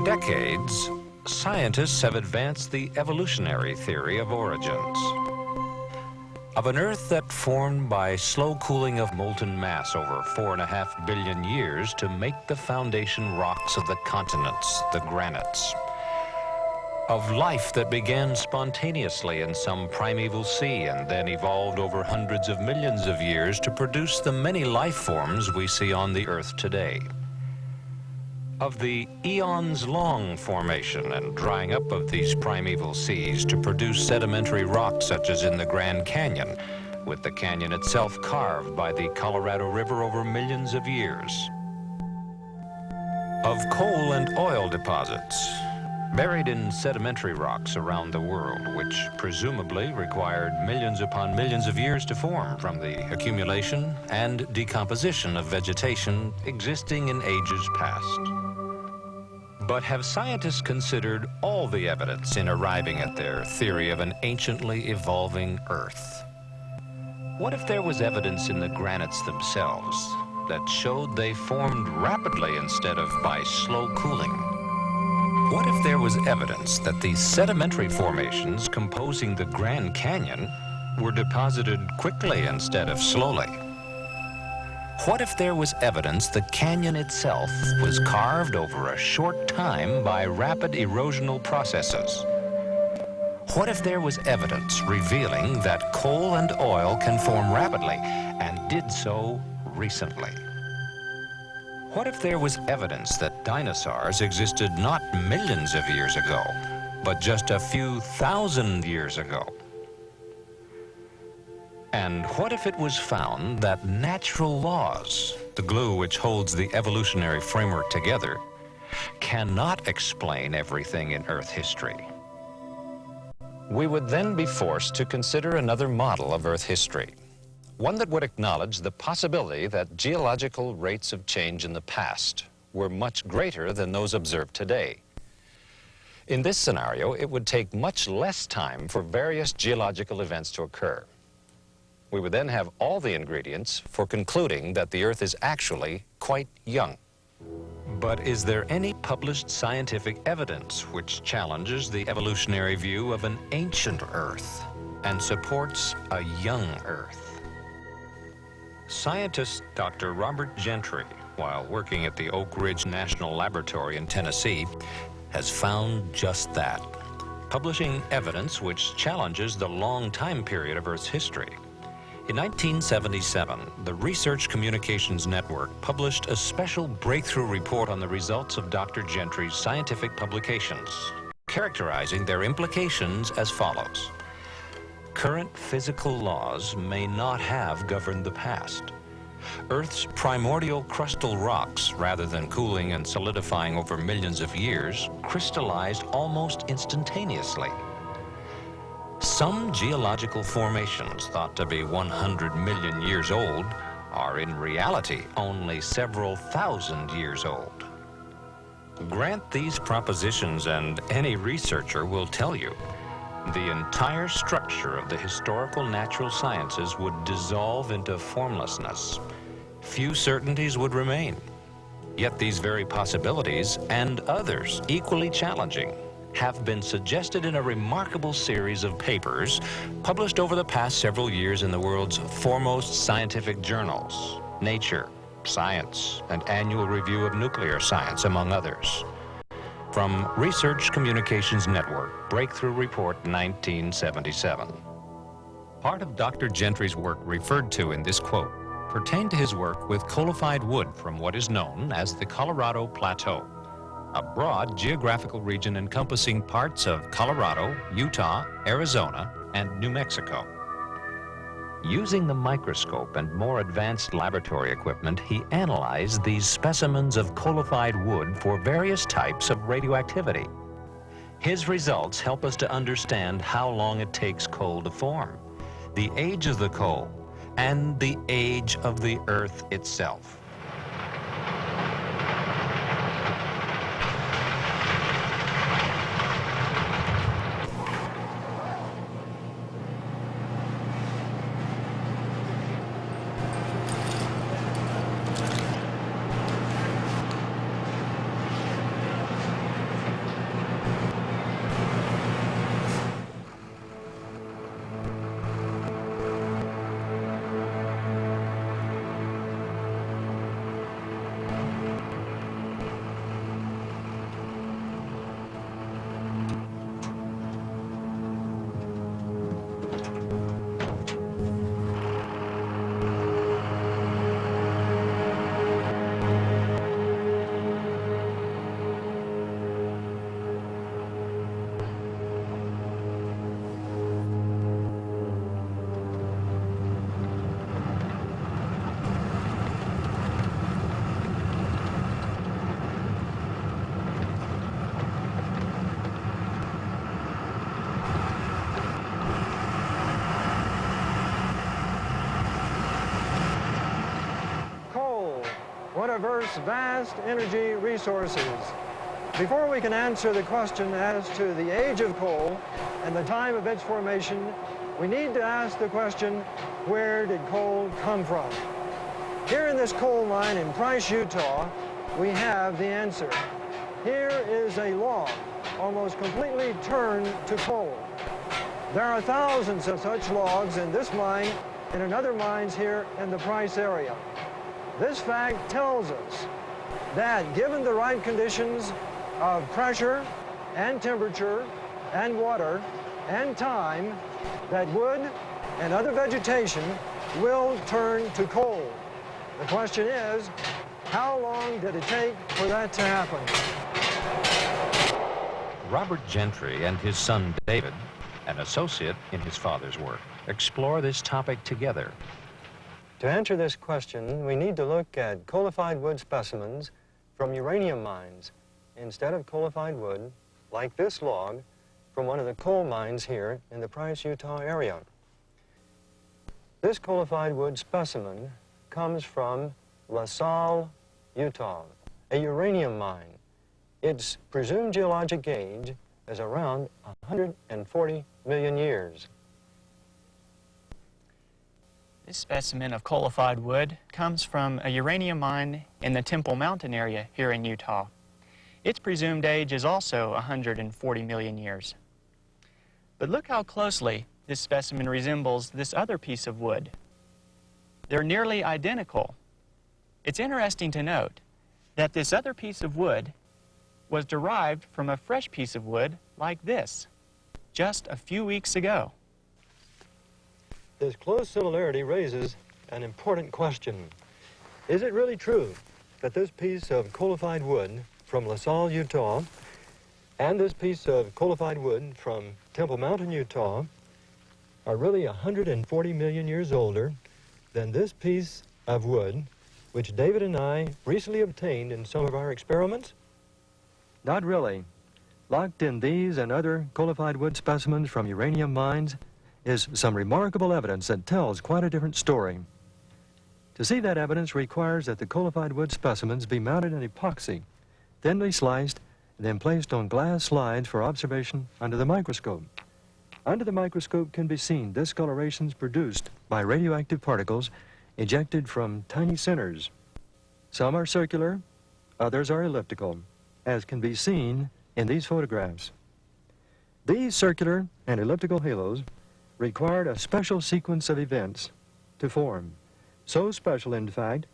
decades, scientists have advanced the evolutionary theory of origins. Of an Earth that formed by slow cooling of molten mass over 4.5 billion years to make the foundation rocks of the continents, the granites. Of life that began spontaneously in some primeval sea and then evolved over hundreds of millions of years to produce the many life forms we see on the Earth today. Of the eons-long formation and drying up of these primeval seas to produce sedimentary rocks such as in the Grand Canyon, with the canyon itself carved by the Colorado River over millions of years. Of coal and oil deposits, buried in sedimentary rocks around the world, which presumably required millions upon millions of years to form from the accumulation and decomposition of vegetation existing in ages past. But have scientists considered all the evidence in arriving at their theory of an anciently evolving Earth? What if there was evidence in the granites themselves that showed they formed rapidly instead of by slow cooling? What if there was evidence that the sedimentary formations composing the Grand Canyon were deposited quickly instead of slowly? What if there was evidence the canyon itself was carved over a short time by rapid erosional processes? What if there was evidence revealing that coal and oil can form rapidly and did so recently? What if there was evidence that dinosaurs existed not millions of years ago, but just a few thousand years ago? And what if it was found that natural laws, the glue which holds the evolutionary framework together, cannot explain everything in Earth history? We would then be forced to consider another model of Earth history, one that would acknowledge the possibility that geological rates of change in the past were much greater than those observed today. In this scenario, it would take much less time for various geological events to occur. We would then have all the ingredients for concluding that the Earth is actually quite young. But is there any published scientific evidence which challenges the evolutionary view of an ancient Earth and supports a young Earth? Scientist Dr. Robert Gentry, while working at the Oak Ridge National Laboratory in Tennessee, has found just that, publishing evidence which challenges the long time period of Earth's history. In 1977, the Research Communications Network published a special breakthrough report on the results of Dr. Gentry's scientific publications, characterizing their implications as follows. Current physical laws may not have governed the past. Earth's primordial crustal rocks, rather than cooling and solidifying over millions of years, crystallized almost instantaneously. Some geological formations thought to be 100 million years old are in reality only several thousand years old. Grant these propositions and any researcher will tell you the entire structure of the historical natural sciences would dissolve into formlessness. Few certainties would remain. Yet these very possibilities, and others equally challenging, have been suggested in a remarkable series of papers published over the past several years in the world's foremost scientific journals, Nature, Science, and Annual Review of Nuclear Science, among others. From Research Communications Network, Breakthrough Report 1977. Part of Dr. Gentry's work referred to in this quote pertained to his work with coalified wood from what is known as the Colorado Plateau, a broad geographical region encompassing parts of Colorado, Utah, Arizona, and New Mexico. Using the microscope and more advanced laboratory equipment, he analyzed these specimens of coalified wood for various types of radioactivity. His results help us to understand how long it takes coal to form, the age of the coal, and the age of the Earth itself. traverse vast energy resources. Before we can answer the question as to the age of coal and the time of its formation, we need to ask the question, where did coal come from? Here in this coal mine in Price, Utah, we have the answer. Here is a log almost completely turned to coal. There are thousands of such logs in this mine and in other mines here in the Price area. This fact tells us that given the right conditions of pressure and temperature and water and time, that wood and other vegetation will turn to coal. The question is, how long did it take for that to happen? Robert Gentry and his son David, an associate in his father's work, explore this topic together. To answer this question, we need to look at coalified wood specimens from uranium mines instead of coalified wood, like this log, from one of the coal mines here in the Price, Utah area. This coalified wood specimen comes from La Salle, Utah, a uranium mine. Its presumed geologic age is around 140 million years. This specimen of coalified wood comes from a uranium mine in the Temple Mountain area here in Utah. Its presumed age is also 140 million years. But look how closely this specimen resembles this other piece of wood. They're nearly identical. It's interesting to note that this other piece of wood was derived from a fresh piece of wood like this, just a few weeks ago. This close similarity raises an important question. Is it really true that this piece of coalified wood from La Salle, Utah, and this piece of coalified wood from Temple Mountain, Utah, are really 140 million years older than this piece of wood, which David and I recently obtained in some of our experiments? Not really. Locked in these and other coalified wood specimens from uranium mines is some remarkable evidence that tells quite a different story. To see that evidence requires that the coalified wood specimens be mounted in epoxy, thinly sliced, and then placed on glass slides for observation under the microscope. Under the microscope can be seen discolorations produced by radioactive particles ejected from tiny centers. Some are circular, others are elliptical, as can be seen in these photographs. These circular and elliptical halos required a special sequence of events to form. So special, in fact,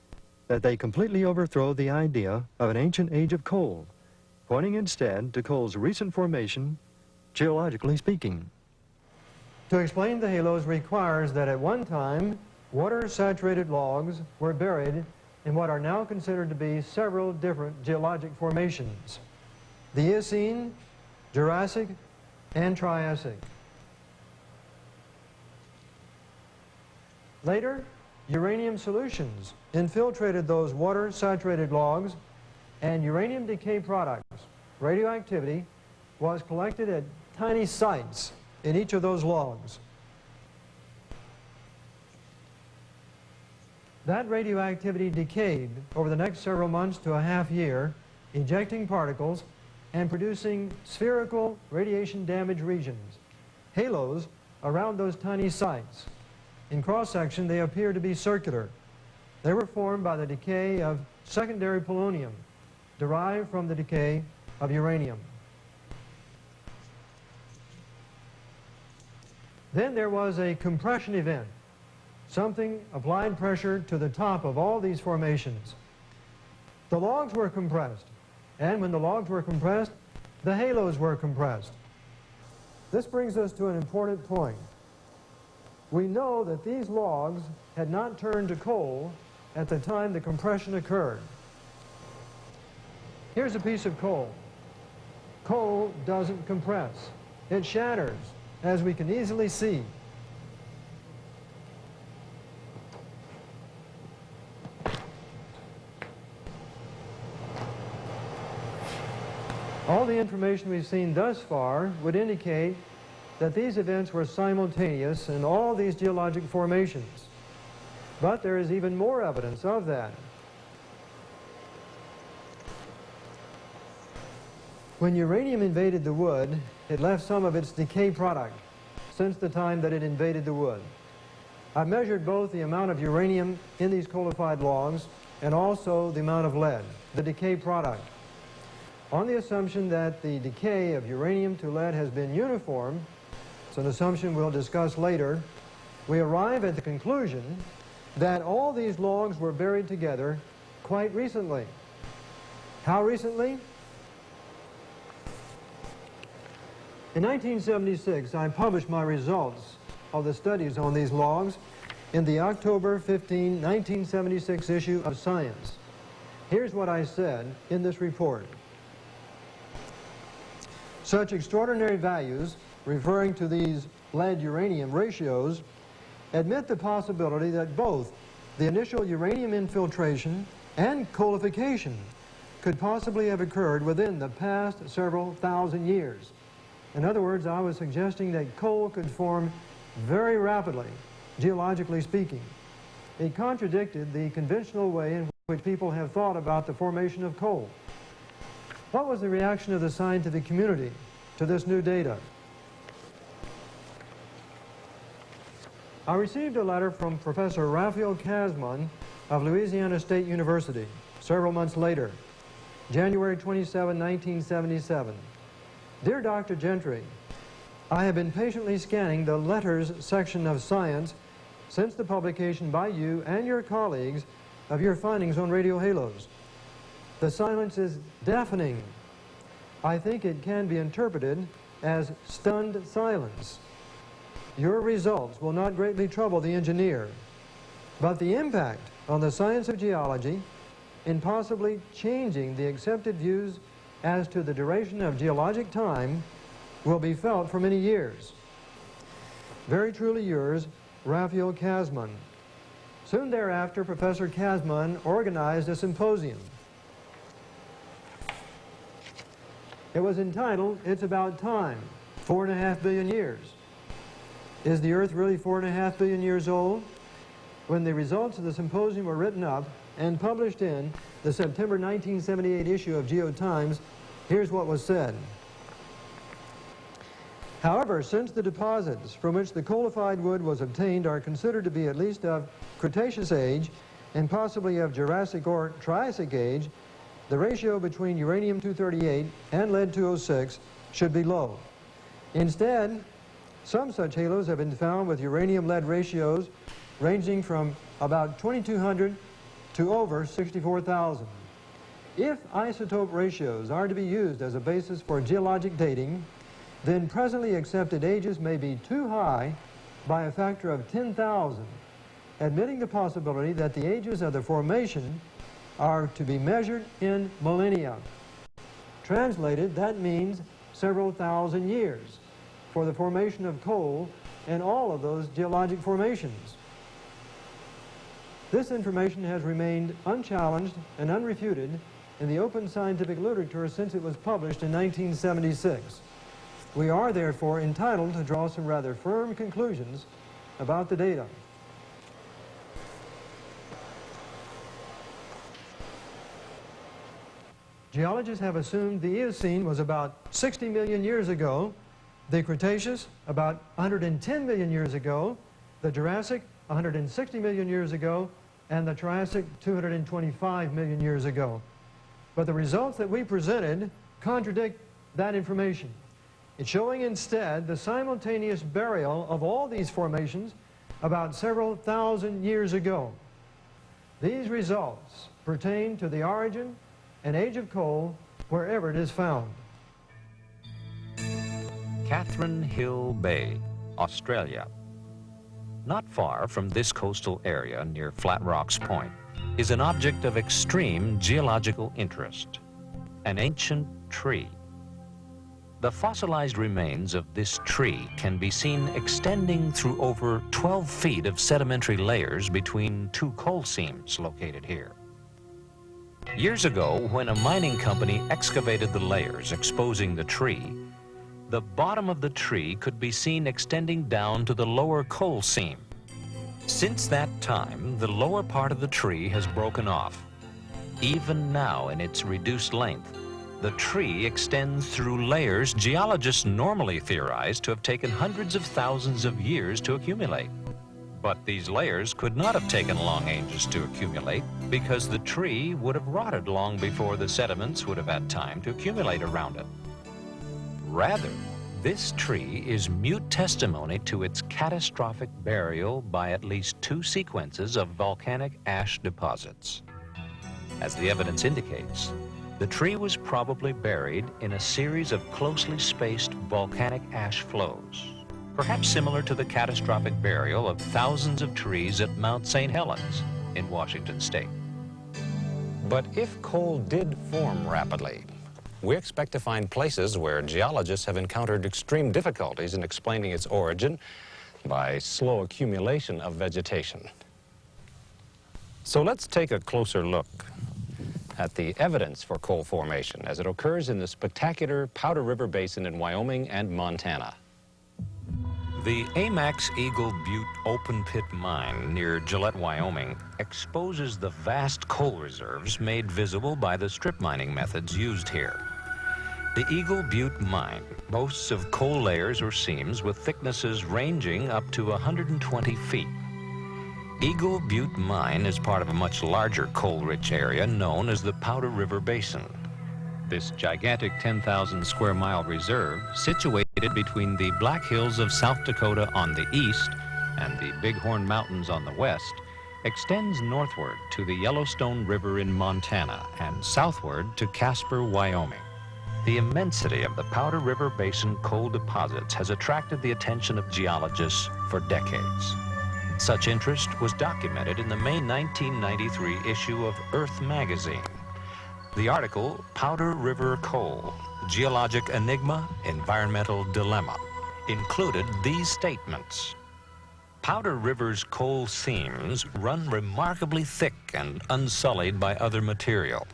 that they completely overthrow the idea of an ancient age of coal, pointing instead to coal's recent formation, geologically speaking. To explain the halos requires that at one time, water-saturated logs were buried in what are now considered to be several different geologic formations: the Eocene, Jurassic, and Triassic. Later, uranium solutions infiltrated those water-saturated logs, and uranium decay products, radioactivity, was collected at tiny sites in each of those logs. That radioactivity decayed over the next several months to a half year, ejecting particles and producing spherical radiation-damaged regions, halos around those tiny sites. In cross-section, they appear to be circular. They were formed by the decay of secondary polonium, derived from the decay of uranium. Then there was a compression event. Something applied pressure to the top of all these formations. The logs were compressed, and when the logs were compressed, the halos were compressed. This brings us to an important point. We know that these logs had not turned to coal at the time the compression occurred. Here's a piece of coal. Coal doesn't compress. It shatters, as we can easily see. All the information we've seen thus far would indicate that these events were simultaneous in all these geologic formations. But there is even more evidence of that. When uranium invaded the wood, it left some of its decay product since the time that it invaded the wood. I measured both the amount of uranium in these coalified logs and also the amount of lead, the decay product. On the assumption that the decay of uranium to lead has been uniform, it's an assumption we'll discuss later, we arrive at the conclusion that all these logs were buried together quite recently. How recently? In 1976, I published my results of the studies on these logs in the October 15, 1976 issue of Science. Here's what I said in this report. Such extraordinary values, referring to these lead-uranium ratios, admit the possibility that both the initial uranium infiltration and coalification could possibly have occurred within the past several thousand years. In other words, I was suggesting that coal could form very rapidly, geologically speaking. It contradicted the conventional way in which people have thought about the formation of coal. What was the reaction of the scientific community to this new data? I received a letter from Professor Raphael Kazman of Louisiana State University several months later, January 27, 1977. Dear Dr. Gentry, I have been patiently scanning the letters section of Science since the publication by you and your colleagues of your findings on radio halos. The silence is deafening. I think it can be interpreted as stunned silence. Your results will not greatly trouble the engineer, but the impact on the science of geology in possibly changing the accepted views as to the duration of geologic time will be felt for many years. Very truly yours, Raphael Kazman. Soon thereafter, Professor Kazman organized a symposium. It was entitled, It's About Time, 4.5 billion years. Is the Earth really 4.5 billion years old? When the results of the symposium were written up and published in the September 1978 issue of GeoTimes, here's what was said. However, since the deposits from which the coalified wood was obtained are considered to be at least of Cretaceous age and possibly of Jurassic or Triassic age, the ratio between uranium-238 and lead-206 should be low. Instead, some such halos have been found with uranium-lead ratios ranging from about 2,200 to over 64,000. If isotope ratios are to be used as a basis for geologic dating, then presently accepted ages may be too high by a factor of 10,000, admitting the possibility that the ages of the formation are to be measured in millennia. Translated, that means several thousand years for the formation of coal and all of those geologic formations. This information has remained unchallenged and unrefuted in the open scientific literature since it was published in 1976. We are therefore entitled to draw some rather firm conclusions about the data. Geologists have assumed the Eocene was about 60 million years ago, the Cretaceous about 110 million years ago, the Jurassic 160 million years ago, and the Triassic 225 million years ago. But the results that we presented contradict that information. It's showing instead the simultaneous burial of all these formations about several thousand years ago. These results pertain to the origin and age of coal wherever it is found. Catherine Hill Bay, Australia. Not far from this coastal area near Flat Rocks Point is an object of extreme geological interest, an ancient tree. The fossilized remains of this tree can be seen extending through over 12 feet of sedimentary layers between two coal seams located here. Years ago, when a mining company excavated the layers exposing the tree, the bottom of the tree could be seen extending down to the lower coal seam. Since that time, the lower part of the tree has broken off. Even now, in its reduced length, The tree extends through layers geologists normally theorize to have taken hundreds of thousands of years to accumulate. But these layers could not have taken long ages to accumulate because the tree would have rotted long before the sediments would have had time to accumulate around it. Rather, this tree is mute testimony to its catastrophic burial by at least 2 sequences of volcanic ash deposits. As the evidence indicates, the tree was probably buried in a series of closely spaced volcanic ash flows, perhaps similar to the catastrophic burial of thousands of trees at Mount St. Helens in Washington state. But if coal did form rapidly, we expect to find places where geologists have encountered extreme difficulties in explaining its origin by slow accumulation of vegetation. So let's take a closer look at the evidence for coal formation as it occurs in the spectacular Powder River Basin in Wyoming and Montana. The Amex Eagle Butte open pit mine near Gillette, Wyoming, exposes the vast coal reserves made visible by the strip mining methods used here. The Eagle Butte mine boasts of coal layers or seams with thicknesses ranging up to 120 feet. Eagle Butte mine is part of a much larger coal-rich area known as the Powder River Basin. This gigantic 10,000 square mile reserve, situated between the Black Hills of South Dakota on the east and the Bighorn Mountains on the west, extends northward to the Yellowstone River in Montana and southward to Casper, Wyoming. The immensity of the Powder River Basin coal deposits has attracted the attention of geologists for decades. Such interest was documented in the May 1993 issue of Earth magazine. The article, Powder River Coal, Geologic Enigma, Environmental Dilemma, included these statements. Powder River's coal seams run remarkably thick and unsullied by other material.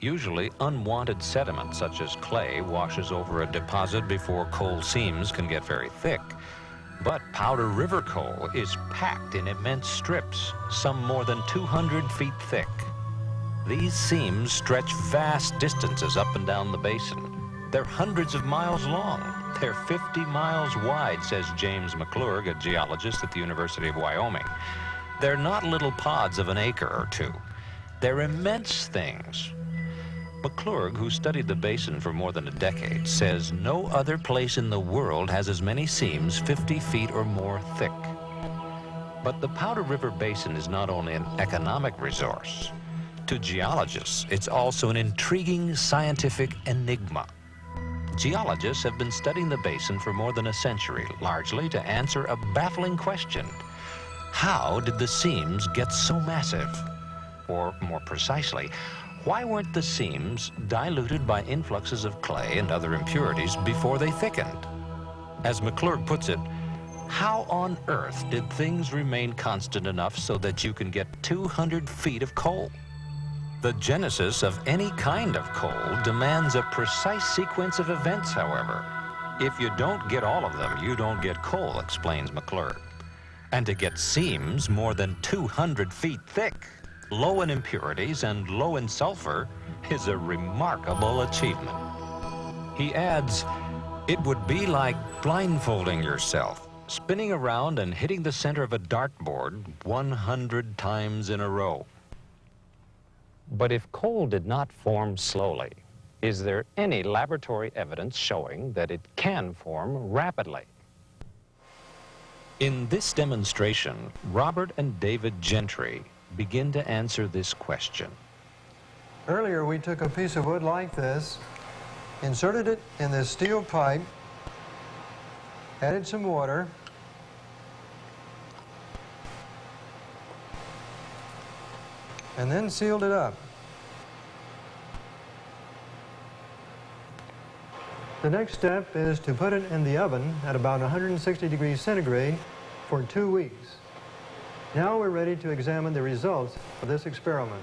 Usually, unwanted sediment such as clay washes over a deposit before coal seams can get very thick. But Powder River coal is packed in immense strips, some more than 200 feet thick. These seams stretch vast distances up and down the basin. They're hundreds of miles long. They're 50 miles wide, says James McClurg, a geologist at the University of Wyoming. They're not little pods of an acre or two. They're immense things. McClurg, who studied the basin for more than a decade, says no other place in the world has as many seams 50 feet or more thick. But the Powder River Basin is not only an economic resource. To geologists, it's also an intriguing scientific enigma. Geologists have been studying the basin for more than a century, largely to answer a baffling question. How did the seams get so massive? Or more precisely, why weren't the seams diluted by influxes of clay and other impurities before they thickened? As McClurg puts it, how on earth did things remain constant enough so that you can get 200 feet of coal? The genesis of any kind of coal demands a precise sequence of events, however. If you don't get all of them, you don't get coal, explains McClurg. And to get seams more than 200 feet thick, low in impurities and low in sulfur, is a remarkable achievement. He adds, it would be like blindfolding yourself, spinning around and hitting the center of a dartboard 100 times in a row. But if coal did not form slowly, is there any laboratory evidence showing that it can form rapidly? In this demonstration, Robert and David Gentry begin to answer this question. Earlier, we took a piece of wood like this, inserted it in this steel pipe, added some water, and then sealed it up. The next step is to put it in the oven at about 160 degrees centigrade for 2 weeks. Now we're ready to examine the results of this experiment.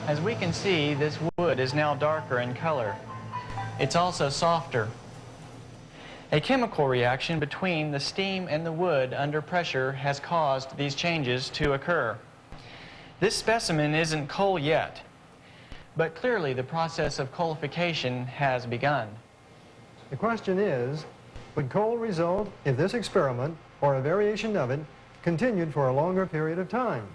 As we can see, this wood is now darker in color. It's also softer. A chemical reaction between the steam and the wood under pressure has caused these changes to occur. This specimen isn't coal yet, but clearly the process of coalification has begun. The question is, would coal result if this experiment, or a variation of it, continued for a longer period of time?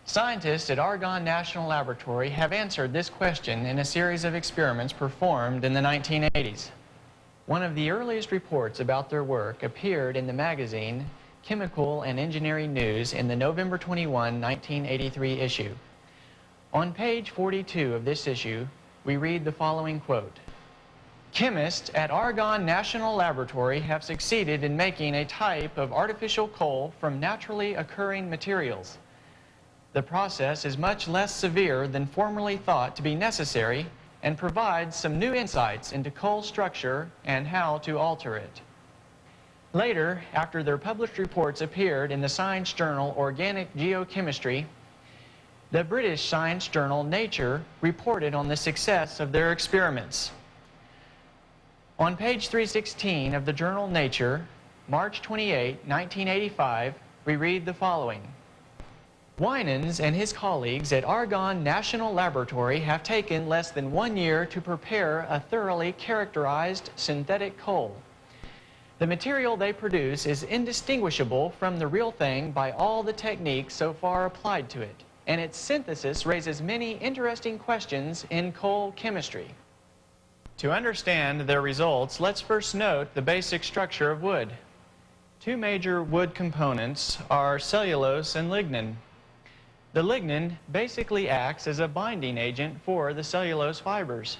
Scientists at Argonne National Laboratory have answered this question in a series of experiments performed in the 1980s. One of the earliest reports about their work appeared in the magazine Chemical and Engineering News in the November 21, 1983 issue. On page 42 of this issue, we read the following quote: "Chemists at Argonne National Laboratory have succeeded in making a type of artificial coal from naturally occurring materials. The process is much less severe than formerly thought to be necessary and provides some new insights into coal structure and how to alter it." Later, after their published reports appeared in the science journal Organic Geochemistry, the British science journal Nature reported on the success of their experiments. On page 316 of the journal Nature, March 28, 1985, we read the following: "Winans and his colleagues at Argonne National Laboratory have taken less than 1 year to prepare a thoroughly characterized synthetic coal. The material they produce is indistinguishable from the real thing by all the techniques so far applied to it, and its synthesis raises many interesting questions in coal chemistry." To understand their results, let's first note the basic structure of wood. Two major wood components are cellulose and lignin. The lignin basically acts as a binding agent for the cellulose fibers.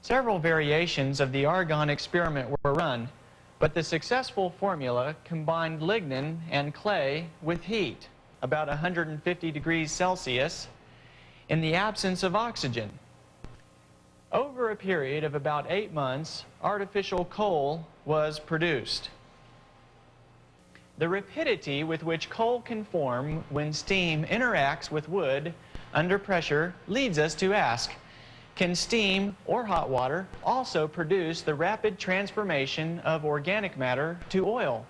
Several variations of the argon experiment were run, but the successful formula combined lignin and clay with heat, about 150 degrees Celsius, in the absence of oxygen. Over a period of about 8 months, artificial coal was produced. The rapidity with which coal can form when steam interacts with wood under pressure leads us to ask, can steam or hot water also produce the rapid transformation of organic matter to oil?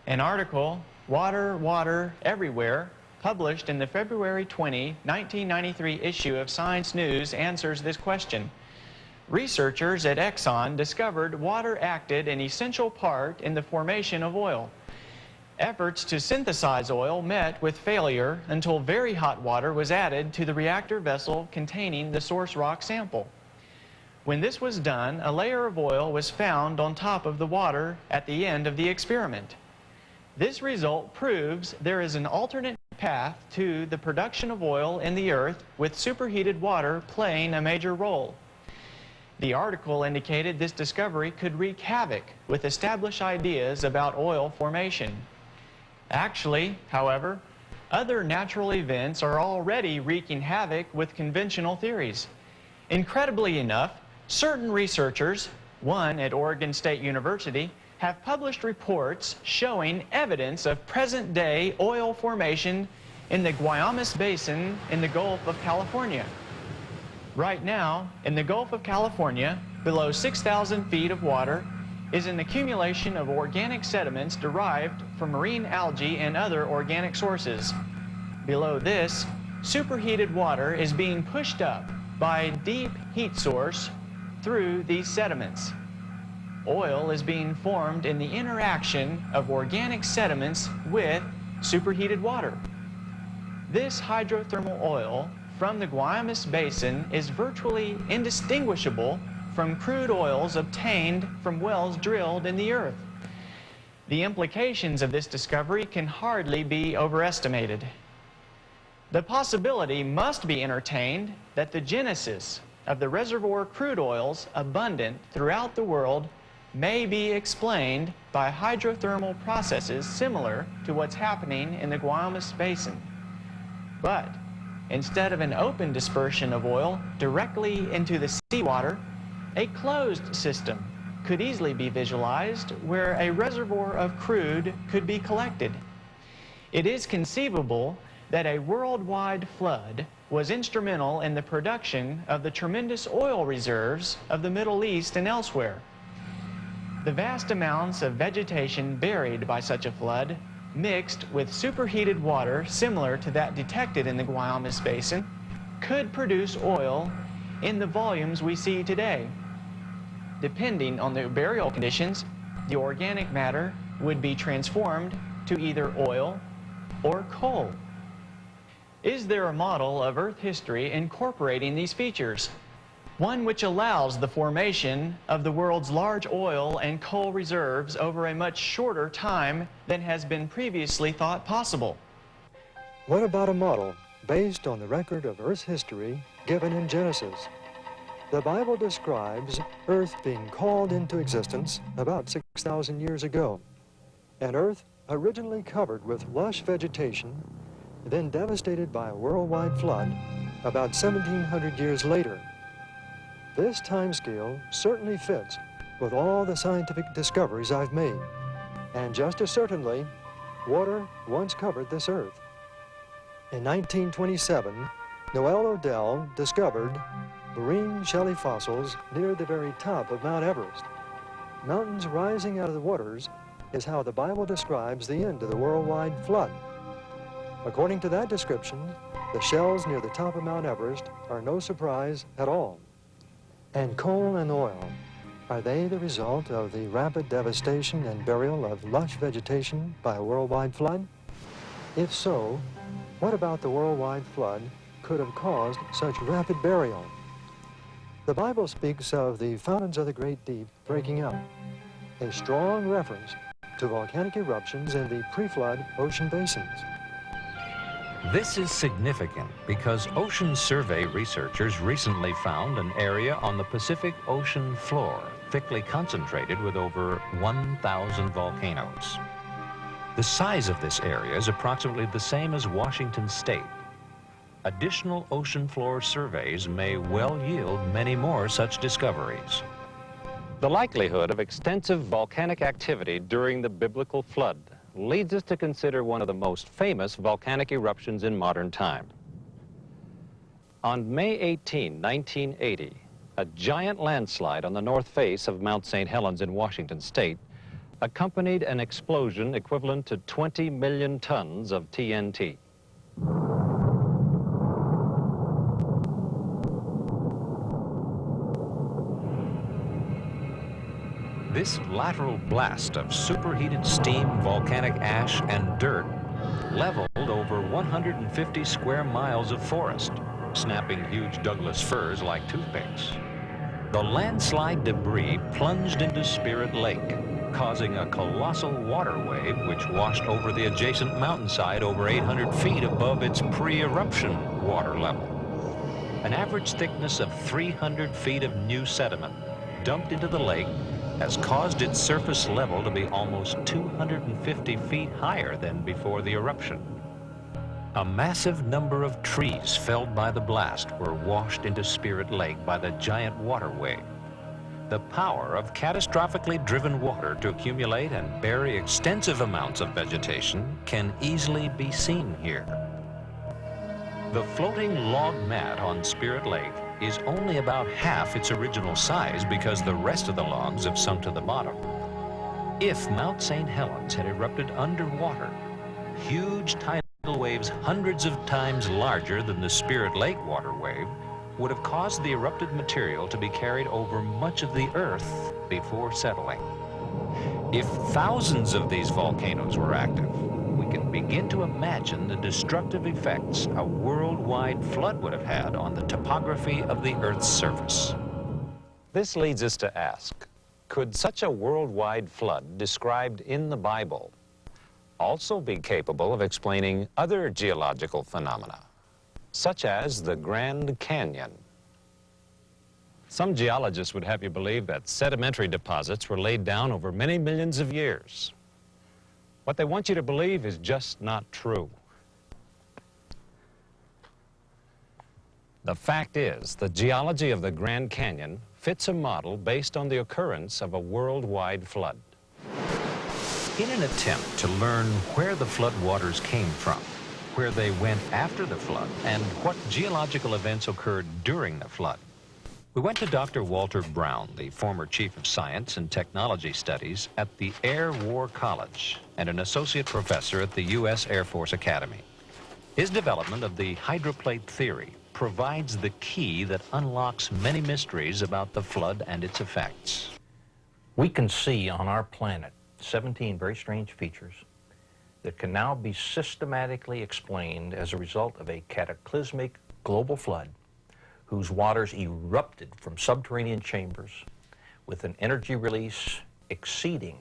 An article, Water, Water Everywhere, published in the February 20, 1993 issue of Science News answers this question. Researchers at Exxon discovered water acted an essential part in the formation of oil. Efforts to synthesize oil met with failure until very hot water was added to the reactor vessel containing the source rock sample. When this was done, a layer of oil was found on top of the water at the end of the experiment. This result proves there is an alternate path to the production of oil in the earth, with superheated water playing a major role. The article indicated this discovery could wreak havoc with established ideas about oil formation. Actually, however, other natural events are already wreaking havoc with conventional theories. Incredibly enough, certain researchers, one at Oregon State University, have published reports showing evidence of present-day oil formation in the Guaymas Basin in the Gulf of California. Right now, in the Gulf of California, below 6,000 feet of water, is an accumulation of organic sediments derived from marine algae and other organic sources. Below this, superheated water is being pushed up by a deep heat source through these sediments. Oil is being formed in the interaction of organic sediments with superheated water. This hydrothermal oil from the Guaymas Basin is virtually indistinguishable from crude oils obtained from wells drilled in the earth. The implications of this discovery can hardly be overestimated. The possibility must be entertained that the genesis of the reservoir crude oils abundant throughout the world may be explained by hydrothermal processes similar to what's happening in the Guaymas Basin. But instead of an open dispersion of oil directly into the seawater, a closed system could easily be visualized where a reservoir of crude could be collected. It is conceivable that a worldwide flood was instrumental in the production of the tremendous oil reserves of the Middle East and elsewhere. The vast amounts of vegetation buried by such a flood, mixed with superheated water similar to that detected in the Guaymas Basin, could produce oil in the volumes we see today. Depending on the burial conditions, the organic matter would be transformed to either oil or coal. Is there a model of Earth history incorporating these features? One which allows the formation of the world's large oil and coal reserves over a much shorter time than has been previously thought possible? What about a model based on the record of Earth's history given in Genesis? The Bible describes Earth being called into existence about 6,000 years ago, an Earth originally covered with lush vegetation, then devastated by a worldwide flood about 1,700 years later. This timescale certainly fits with all the scientific discoveries I've made, and just as certainly, water once covered this Earth. In 1927, Noel Odell discovered marine shelly fossils near the very top of Mount Everest. Mountains rising out of the waters is how the Bible describes the end of the worldwide flood. According to that description, the shells near the top of Mount Everest are no surprise at all. And coal and oil, are they the result of the rapid devastation and burial of lush vegetation by a worldwide flood? If so, what about the worldwide flood could have caused such rapid burial? The Bible speaks of the fountains of the great deep breaking up, a strong reference to volcanic eruptions in the pre-flood ocean basins. This is significant because Ocean Survey researchers recently found an area on the Pacific Ocean floor thickly concentrated with over 1,000 volcanoes. The size of this area is approximately the same as Washington State. Additional ocean floor surveys may well yield many more such discoveries. The likelihood of extensive volcanic activity during the biblical flood leads us to consider one of the most famous volcanic eruptions in modern time. On May 18, 1980, a giant landslide on the north face of Mount St. Helens in Washington State accompanied an explosion equivalent to 20 million tons of TNT. This lateral blast of superheated steam, volcanic ash, and dirt leveled over 150 square miles of forest, snapping huge Douglas firs like toothpicks. The landslide debris plunged into Spirit Lake, causing a colossal water wave which washed over the adjacent mountainside over 800 feet above its pre-eruption water level. An average thickness of 300 feet of new sediment dumped into the lake has caused its surface level to be almost 250 feet higher than before the eruption. A massive number of trees felled by the blast were washed into Spirit Lake by the giant water wave. The power of catastrophically driven water to accumulate and bury extensive amounts of vegetation can easily be seen here. The floating log mat on Spirit Lake is only about half its original size because the rest of the logs have sunk to the bottom. If Mount St. Helens had erupted underwater, huge tidal waves hundreds of times larger than the Spirit Lake water wave would have caused the erupted material to be carried over much of the Earth before settling. If thousands of these volcanoes were active, we can begin to imagine the destructive effects a worldwide flood would have had on the topography of the Earth's surface. This leads us to ask, could such a worldwide flood described in the Bible also be capable of explaining other geological phenomena, such as the Grand Canyon? Some geologists would have you believe that sedimentary deposits were laid down over many millions of years. What they want you to believe is just not true. The fact is, the geology of the Grand Canyon fits a model based on the occurrence of a worldwide flood. In an attempt to learn where the floodwaters came from, where they went after the flood and what geological events occurred during the flood. We went to Dr. Walter Brown, the former Chief of Science and Technology Studies at the Air War College and an associate professor at the U.S. Air Force Academy. His development of the hydroplate theory provides the key that unlocks many mysteries about the flood and its effects. We can see on our planet 17 very strange features that can now be systematically explained as a result of a cataclysmic global flood whose waters erupted from subterranean chambers with an energy release exceeding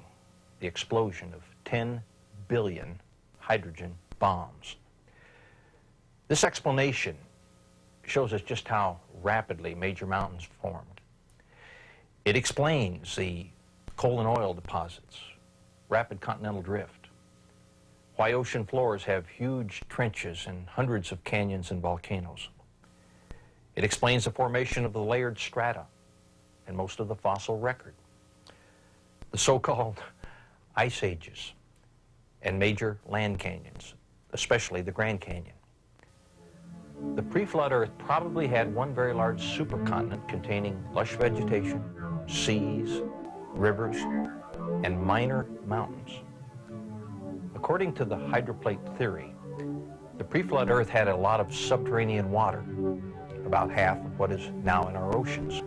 the explosion of 10 billion hydrogen bombs. This explanation shows us just how rapidly major mountains formed. It explains the coal and oil deposits, rapid continental drift, why ocean floors have huge trenches and hundreds of canyons and volcanoes. It explains the formation of the layered strata and most of the fossil record, the so-called ice ages and major land canyons, especially the Grand Canyon. The pre-flood Earth probably had one very large supercontinent containing lush vegetation, seas, rivers, and minor mountains. According to the hydroplate theory, the pre-flood Earth had a lot of subterranean water, about half of what is now in our oceans.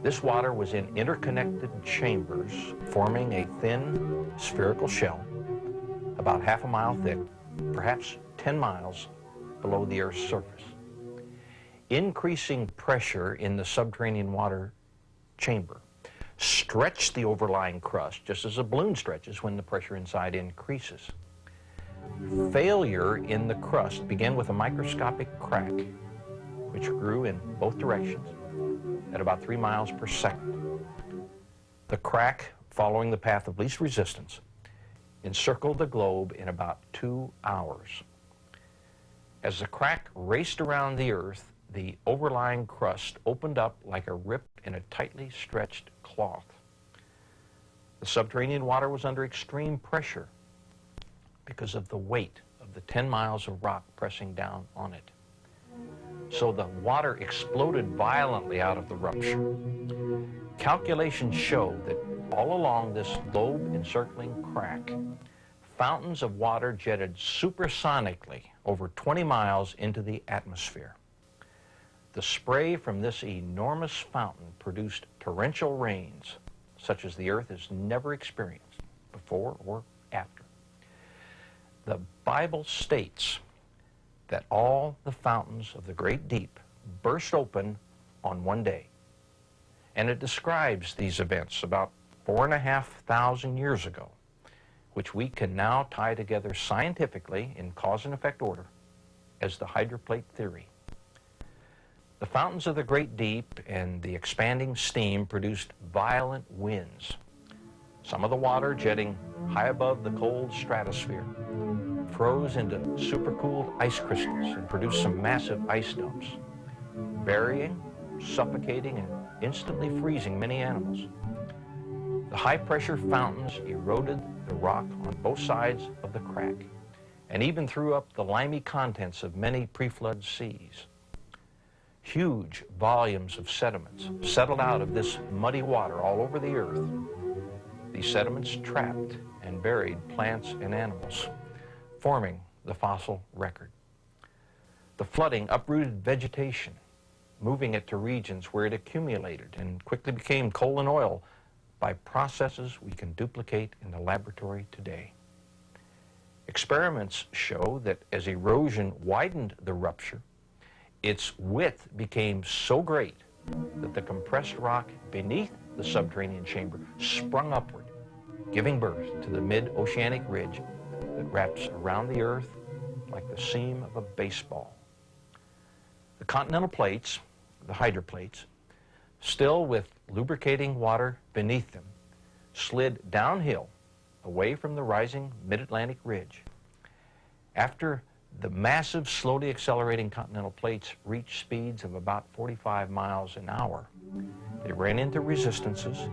This water was in interconnected chambers forming a thin spherical shell about half a mile thick, perhaps 10 miles below the Earth's surface. Increasing pressure in the subterranean water chamber stretched the overlying crust just as a balloon stretches when the pressure inside increases. Failure in the crust began with a microscopic crack which grew in both directions at about 3 miles per second. The crack, following the path of least resistance, encircled the globe in about 2 hours. As the crack raced around the Earth, the overlying crust opened up like a rip in a tightly stretched cloth. The subterranean water was under extreme pressure because of the weight of the 10 miles of rock pressing down on it. So the water exploded violently out of the rupture. Calculations show that all along this globe-encircling crack, fountains of water jetted supersonically over 20 miles into the atmosphere. The spray from this enormous fountain produced torrential rains such as the Earth has never experienced before or after. The Bible states that all the fountains of the great deep burst open on one day. And it describes these events about 4,500 years ago, which we can now tie together scientifically in cause and effect order as the hydroplate theory. The fountains of the great deep and the expanding steam produced violent winds, some of the water jetting high above the cold stratosphere, froze into supercooled ice crystals and produced some massive ice dumps, burying, suffocating, and instantly freezing many animals. The high-pressure fountains eroded the rock on both sides of the crack and even threw up the limy contents of many pre-flood seas. Huge volumes of sediments settled out of this muddy water all over the Earth. These sediments trapped and buried plants and animals, forming the fossil record. The flooding uprooted vegetation, moving it to regions where it accumulated and quickly became coal and oil by processes we can duplicate in the laboratory today. Experiments show that as erosion widened the rupture, its width became so great that the compressed rock beneath the subterranean chamber sprung upward, giving birth to the mid-oceanic ridge that wraps around the Earth like the seam of a baseball. The continental plates, the hydroplates, still with lubricating water beneath them, slid downhill away from the rising mid-Atlantic ridge. After the massive, slowly accelerating continental plates reached speeds of about 45 miles an hour, they ran into resistances,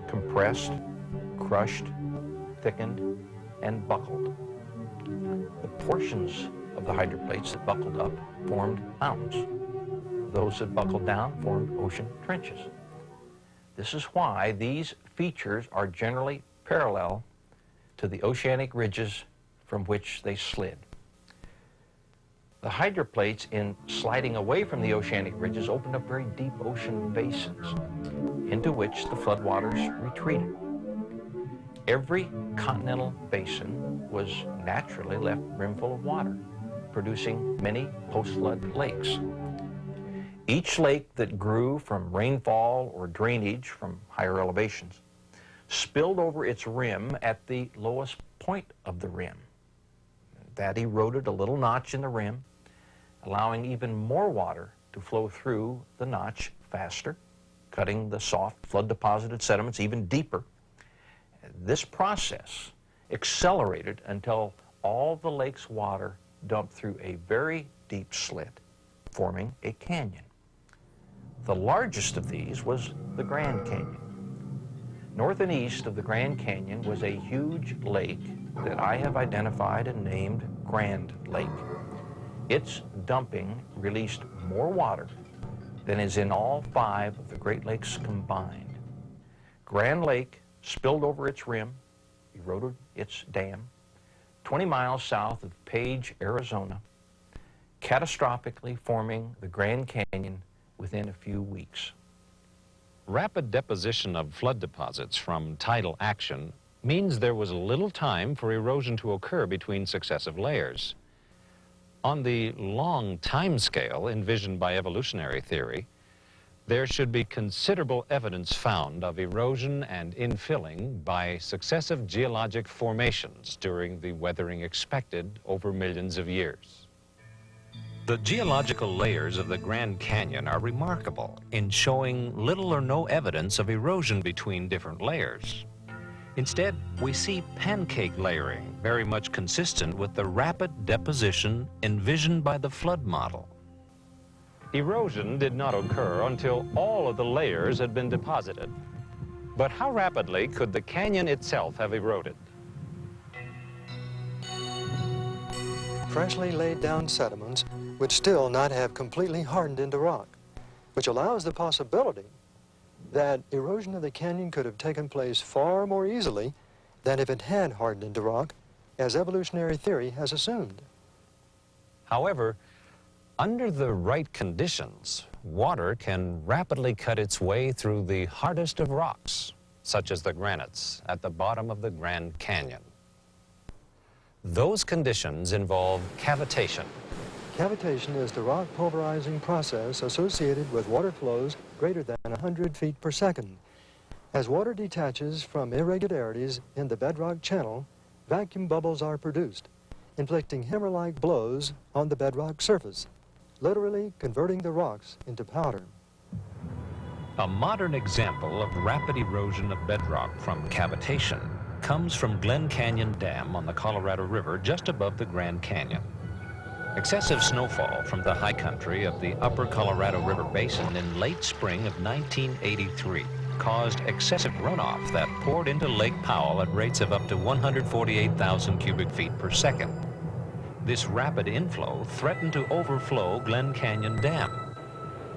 compressed, crushed, thickened, and buckled. The portions of the hydroplates that buckled up formed mountains. Those that buckled down formed ocean trenches. This is why these features are generally parallel to the oceanic ridges from which they slid. The hydroplates, in sliding away from the oceanic ridges, opened up very deep ocean basins into which the floodwaters retreated. Every continental basin was naturally left brimful of water, producing many post-flood lakes. Each lake that grew from rainfall or drainage from higher elevations spilled over its rim at the lowest point of the rim. That eroded a little notch in the rim, allowing even more water to flow through the notch faster, cutting the soft flood-deposited sediments even deeper. This process accelerated until all the lake's water dumped through a very deep slit, forming a canyon. The largest of these was the Grand Canyon. North and east of the Grand Canyon was a huge lake that I have identified and named Grand Lake. Its dumping released more water than is in all 5 of the Great Lakes combined. Grand Lake spilled over its rim, eroded its dam, 20 miles south of Page, Arizona, catastrophically forming the Grand Canyon within a few weeks. Rapid deposition of flood deposits from tidal action means there was little time for erosion to occur between successive layers. On the long time scale envisioned by evolutionary theory, there should be considerable evidence found of erosion and infilling by successive geologic formations during the weathering expected over millions of years. The geological layers of the Grand Canyon are remarkable in showing little or no evidence of erosion between different layers. Instead, we see pancake layering, very much consistent with the rapid deposition envisioned by the flood model. Erosion did not occur until all of the layers had been deposited. But how rapidly could the canyon itself have eroded? Freshly laid down sediments would still not have completely hardened into rock, which allows the possibility that erosion of the canyon could have taken place far more easily than if it had hardened into rock, as evolutionary theory has assumed. However, under the right conditions, water can rapidly cut its way through the hardest of rocks, such as the granites at the bottom of the Grand Canyon. Those conditions involve cavitation. Cavitation is the rock pulverizing process associated with water flows greater than 100 feet per second. As water detaches from irregularities in the bedrock channel, vacuum bubbles are produced, inflicting hammer-like blows on the bedrock surface, literally converting the rocks into powder. A modern example of rapid erosion of bedrock from cavitation comes from Glen Canyon Dam on the Colorado River just above the Grand Canyon. Excessive snowfall from the high country of the upper Colorado River Basin in late spring of 1983 caused excessive runoff that poured into Lake Powell at rates of up to 148,000 cubic feet per second. This rapid inflow threatened to overflow Glen Canyon Dam.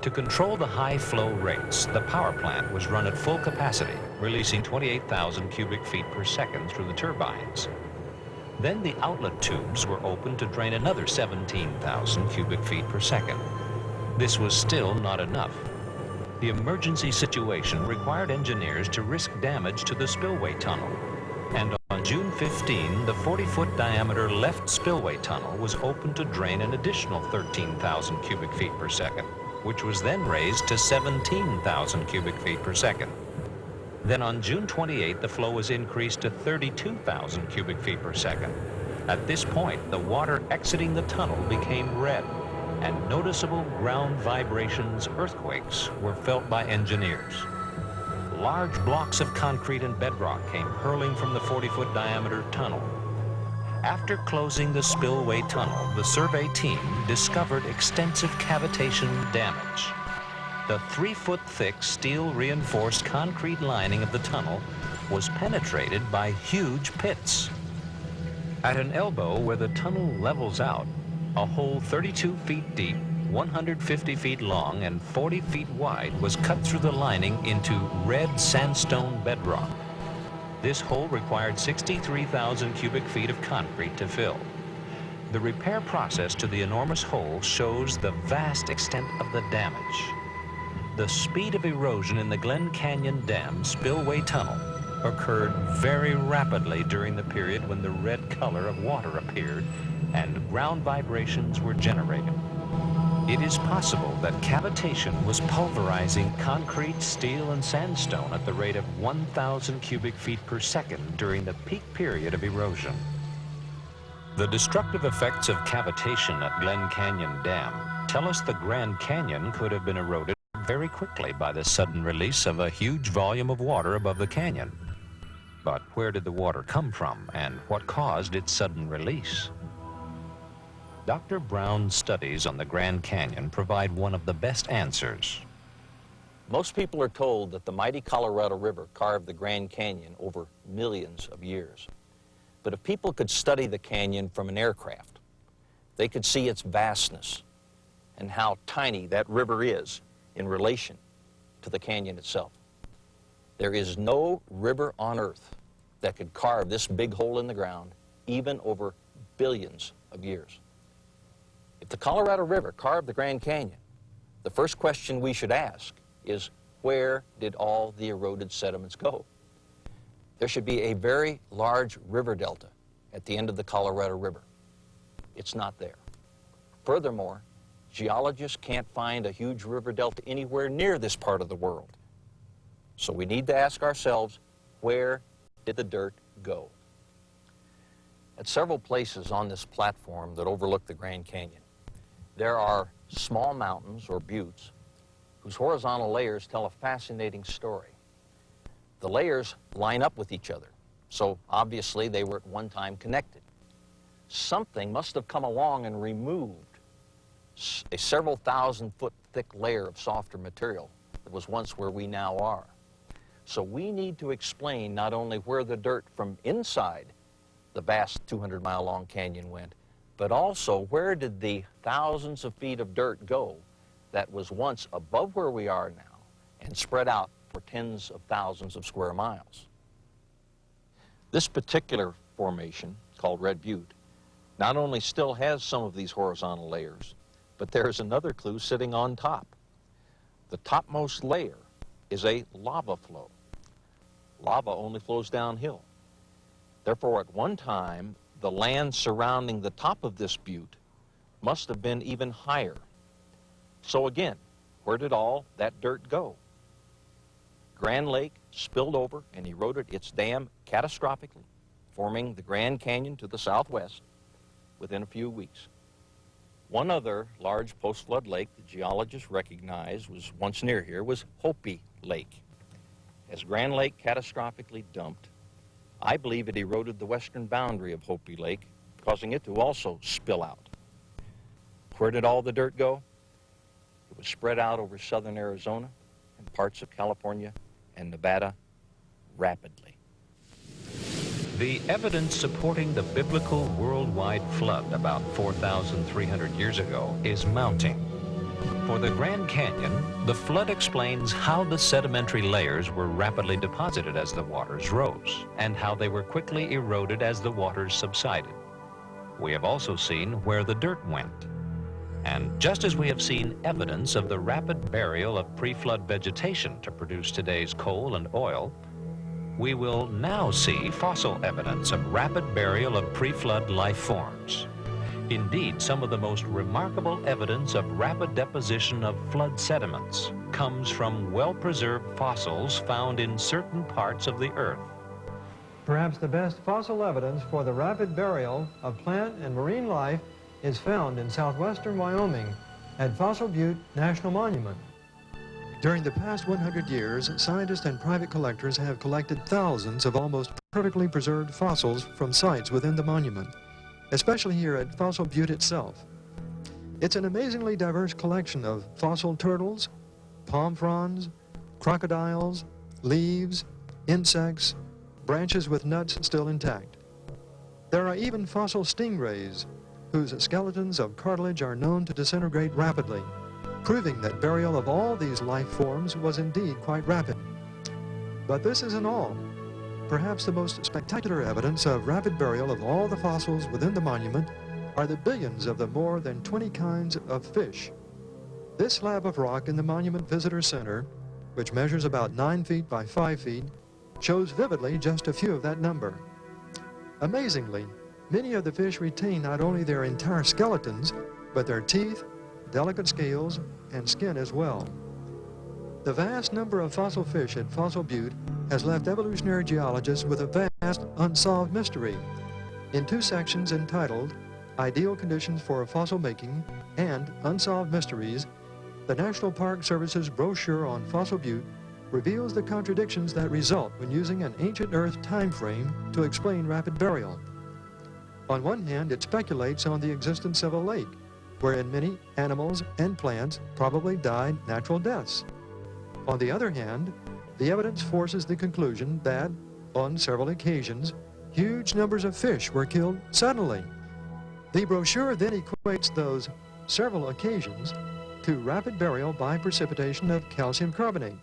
To control the high flow rates, the power plant was run at full capacity, releasing 28,000 cubic feet per second through the turbines. Then the outlet tubes were opened to drain another 17,000 cubic feet per second. This was still not enough. The emergency situation required engineers to risk damage to the spillway tunnel. And on June 15, the 40-foot diameter left spillway tunnel was opened to drain an additional 13,000 cubic feet per second, which was then raised to 17,000 cubic feet per second. Then on June 28, the flow was increased to 32,000 cubic feet per second. At this point, the water exiting the tunnel became red, and noticeable ground vibrations, earthquakes, were felt by engineers. Large blocks of concrete and bedrock came hurling from the 40-foot diameter tunnel. After closing the spillway tunnel, the survey team discovered extensive cavitation damage. The 3-foot thick steel-reinforced concrete lining of the tunnel was penetrated by huge pits. At an elbow where the tunnel levels out, a hole 32 feet deep, 150 feet long, and 40 feet wide was cut through the lining into red sandstone bedrock. This hole required 63,000 cubic feet of concrete to fill. The repair process to the enormous hole shows the vast extent of the damage. The speed of erosion in the Glen Canyon Dam spillway tunnel occurred very rapidly during the period when the red color of water appeared and ground vibrations were generated. It is possible that cavitation was pulverizing concrete, steel, and sandstone at the rate of 1,000 cubic feet per second during the peak period of erosion. The destructive effects of cavitation at Glen Canyon Dam tell us the Grand Canyon could have been eroded very quickly by the sudden release of a huge volume of water above the canyon. But where did the water come from, and what caused its sudden release? Dr. Brown's studies on the Grand Canyon provide one of the best answers. Most people are told that the mighty Colorado River carved the Grand Canyon over millions of years. But if people could study the canyon from an aircraft, they could see its vastness and how tiny that river is in relation to the canyon itself. There is no river on earth that could carve this big hole in the ground, even over billions of years. If the Colorado River carved the Grand Canyon, the first question we should ask is, where did all the eroded sediments go? There should be a very large river delta at the end of the Colorado River. It's not there. Furthermore, geologists can't find a huge river delta anywhere near this part of the world. So we need to ask ourselves, where did the dirt go? At several places on this platform that overlook the Grand Canyon, there are small mountains or buttes whose horizontal layers tell a fascinating story. The layers line up with each other, so obviously they were at one time connected. Something must have come along and removed a several thousand foot thick layer of softer material that was once where we now are. So we need to explain not only where the dirt from inside the vast 200-mile-long canyon went, but also where did the thousands of feet of dirt go that was once above where we are now and spread out for tens of thousands of square miles. This particular formation, called Red Butte, not only still has some of these horizontal layers, but there's another clue sitting on top. The topmost layer is a lava flow. Lava only flows downhill. Therefore, at one time, the land surrounding the top of this butte must have been even higher. So again, where did all that dirt go? Grand Lake spilled over and eroded its dam catastrophically, forming the Grand Canyon to the southwest within a few weeks. One other large post-flood lake that geologists recognized was once near here was Hopi Lake. As Grand Lake catastrophically dumped, I believe it eroded the western boundary of Hopi Lake, causing it to also spill out. Where did all the dirt go? It was spread out over southern Arizona and parts of California and Nevada rapidly. The evidence supporting the biblical worldwide flood about 4,300 years ago is mounting. For the Grand Canyon, the flood explains how the sedimentary layers were rapidly deposited as the waters rose, and how they were quickly eroded as the waters subsided. We have also seen where the dirt went. And just as we have seen evidence of the rapid burial of pre-flood vegetation to produce today's coal and oil, we will now see fossil evidence of rapid burial of pre-flood life forms. Indeed, some of the most remarkable evidence of rapid deposition of flood sediments comes from well-preserved fossils found in certain parts of the earth. Perhaps the best fossil evidence for the rapid burial of plant and marine life is found in southwestern Wyoming at Fossil Butte National Monument. During the past 100 years, scientists and private collectors have collected thousands of almost perfectly preserved fossils from sites within the monument, especially here at Fossil Butte itself. It's an amazingly diverse collection of fossil turtles, palm fronds, crocodiles, leaves, insects, branches with nuts still intact. There are even fossil stingrays, whose skeletons of cartilage are known to disintegrate rapidly, proving that burial of all these life forms was indeed quite rapid. But this isn't all. Perhaps the most spectacular evidence of rapid burial of all the fossils within the monument are the billions of the more than 20 kinds of fish. This slab of rock in the Monument Visitor Center, which measures about 9 feet by 5 feet, shows vividly just a few of that number. Amazingly, many of the fish retain not only their entire skeletons, but their teeth, delicate scales, and skin as well. The vast number of fossil fish at Fossil Butte has left evolutionary geologists with a vast unsolved mystery. In 2 sections entitled Ideal Conditions for Fossil Making and Unsolved Mysteries, the National Park Service's brochure on Fossil Butte reveals the contradictions that result when using an ancient Earth time frame to explain rapid burial. On one hand, it speculates on the existence of a lake, wherein many animals and plants probably died natural deaths. On the other hand, the evidence forces the conclusion that, on several occasions, huge numbers of fish were killed suddenly. The brochure then equates those several occasions to rapid burial by precipitation of calcium carbonate,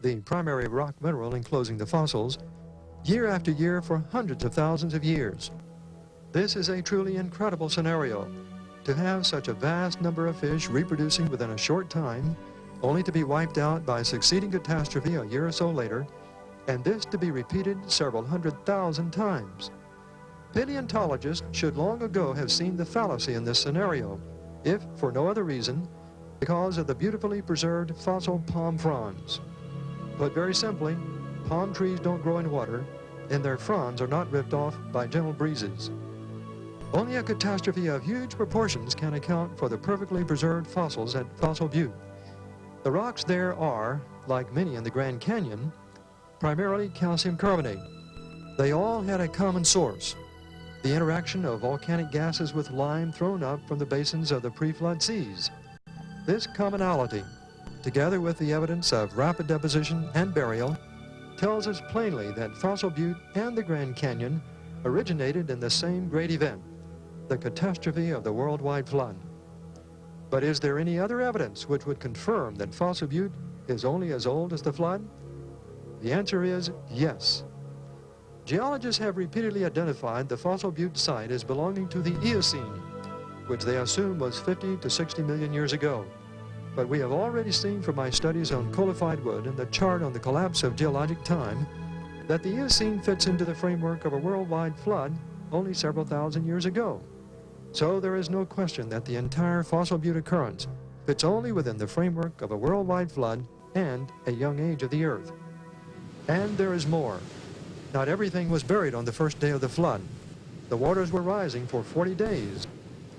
the primary rock mineral enclosing the fossils, year after year for hundreds of thousands of years. This is a truly incredible scenario, to have such a vast number of fish reproducing within a short time, only to be wiped out by a succeeding catastrophe a year or so later, and this to be repeated several 100,000 times. Paleontologists should long ago have seen the fallacy in this scenario, if for no other reason, because of the beautifully preserved fossil palm fronds. Put very simply, palm trees don't grow in water, and their fronds are not ripped off by gentle breezes. Only a catastrophe of huge proportions can account for the perfectly preserved fossils at Fossil Butte. The rocks there are, like many in the Grand Canyon, primarily calcium carbonate. They all had a common source, the interaction of volcanic gases with lime thrown up from the basins of the pre-flood seas. This commonality, together with the evidence of rapid deposition and burial, tells us plainly that Fossil Butte and the Grand Canyon originated in the same great event, the catastrophe of the worldwide flood. But is there any other evidence which would confirm that Fossil Butte is only as old as the flood? The answer is yes. Geologists have repeatedly identified the Fossil Butte site as belonging to the Eocene, which they assume was 50 to 60 million years ago. But we have already seen from my studies on coalified wood and the chart on the collapse of geologic time that the Eocene fits into the framework of a worldwide flood only several thousand years ago. So there is no question that the entire Fossil Butte occurrence fits only within the framework of a worldwide flood and a young age of the Earth. And there is more. Not everything was buried on the first day of the flood. The waters were rising for 40 days.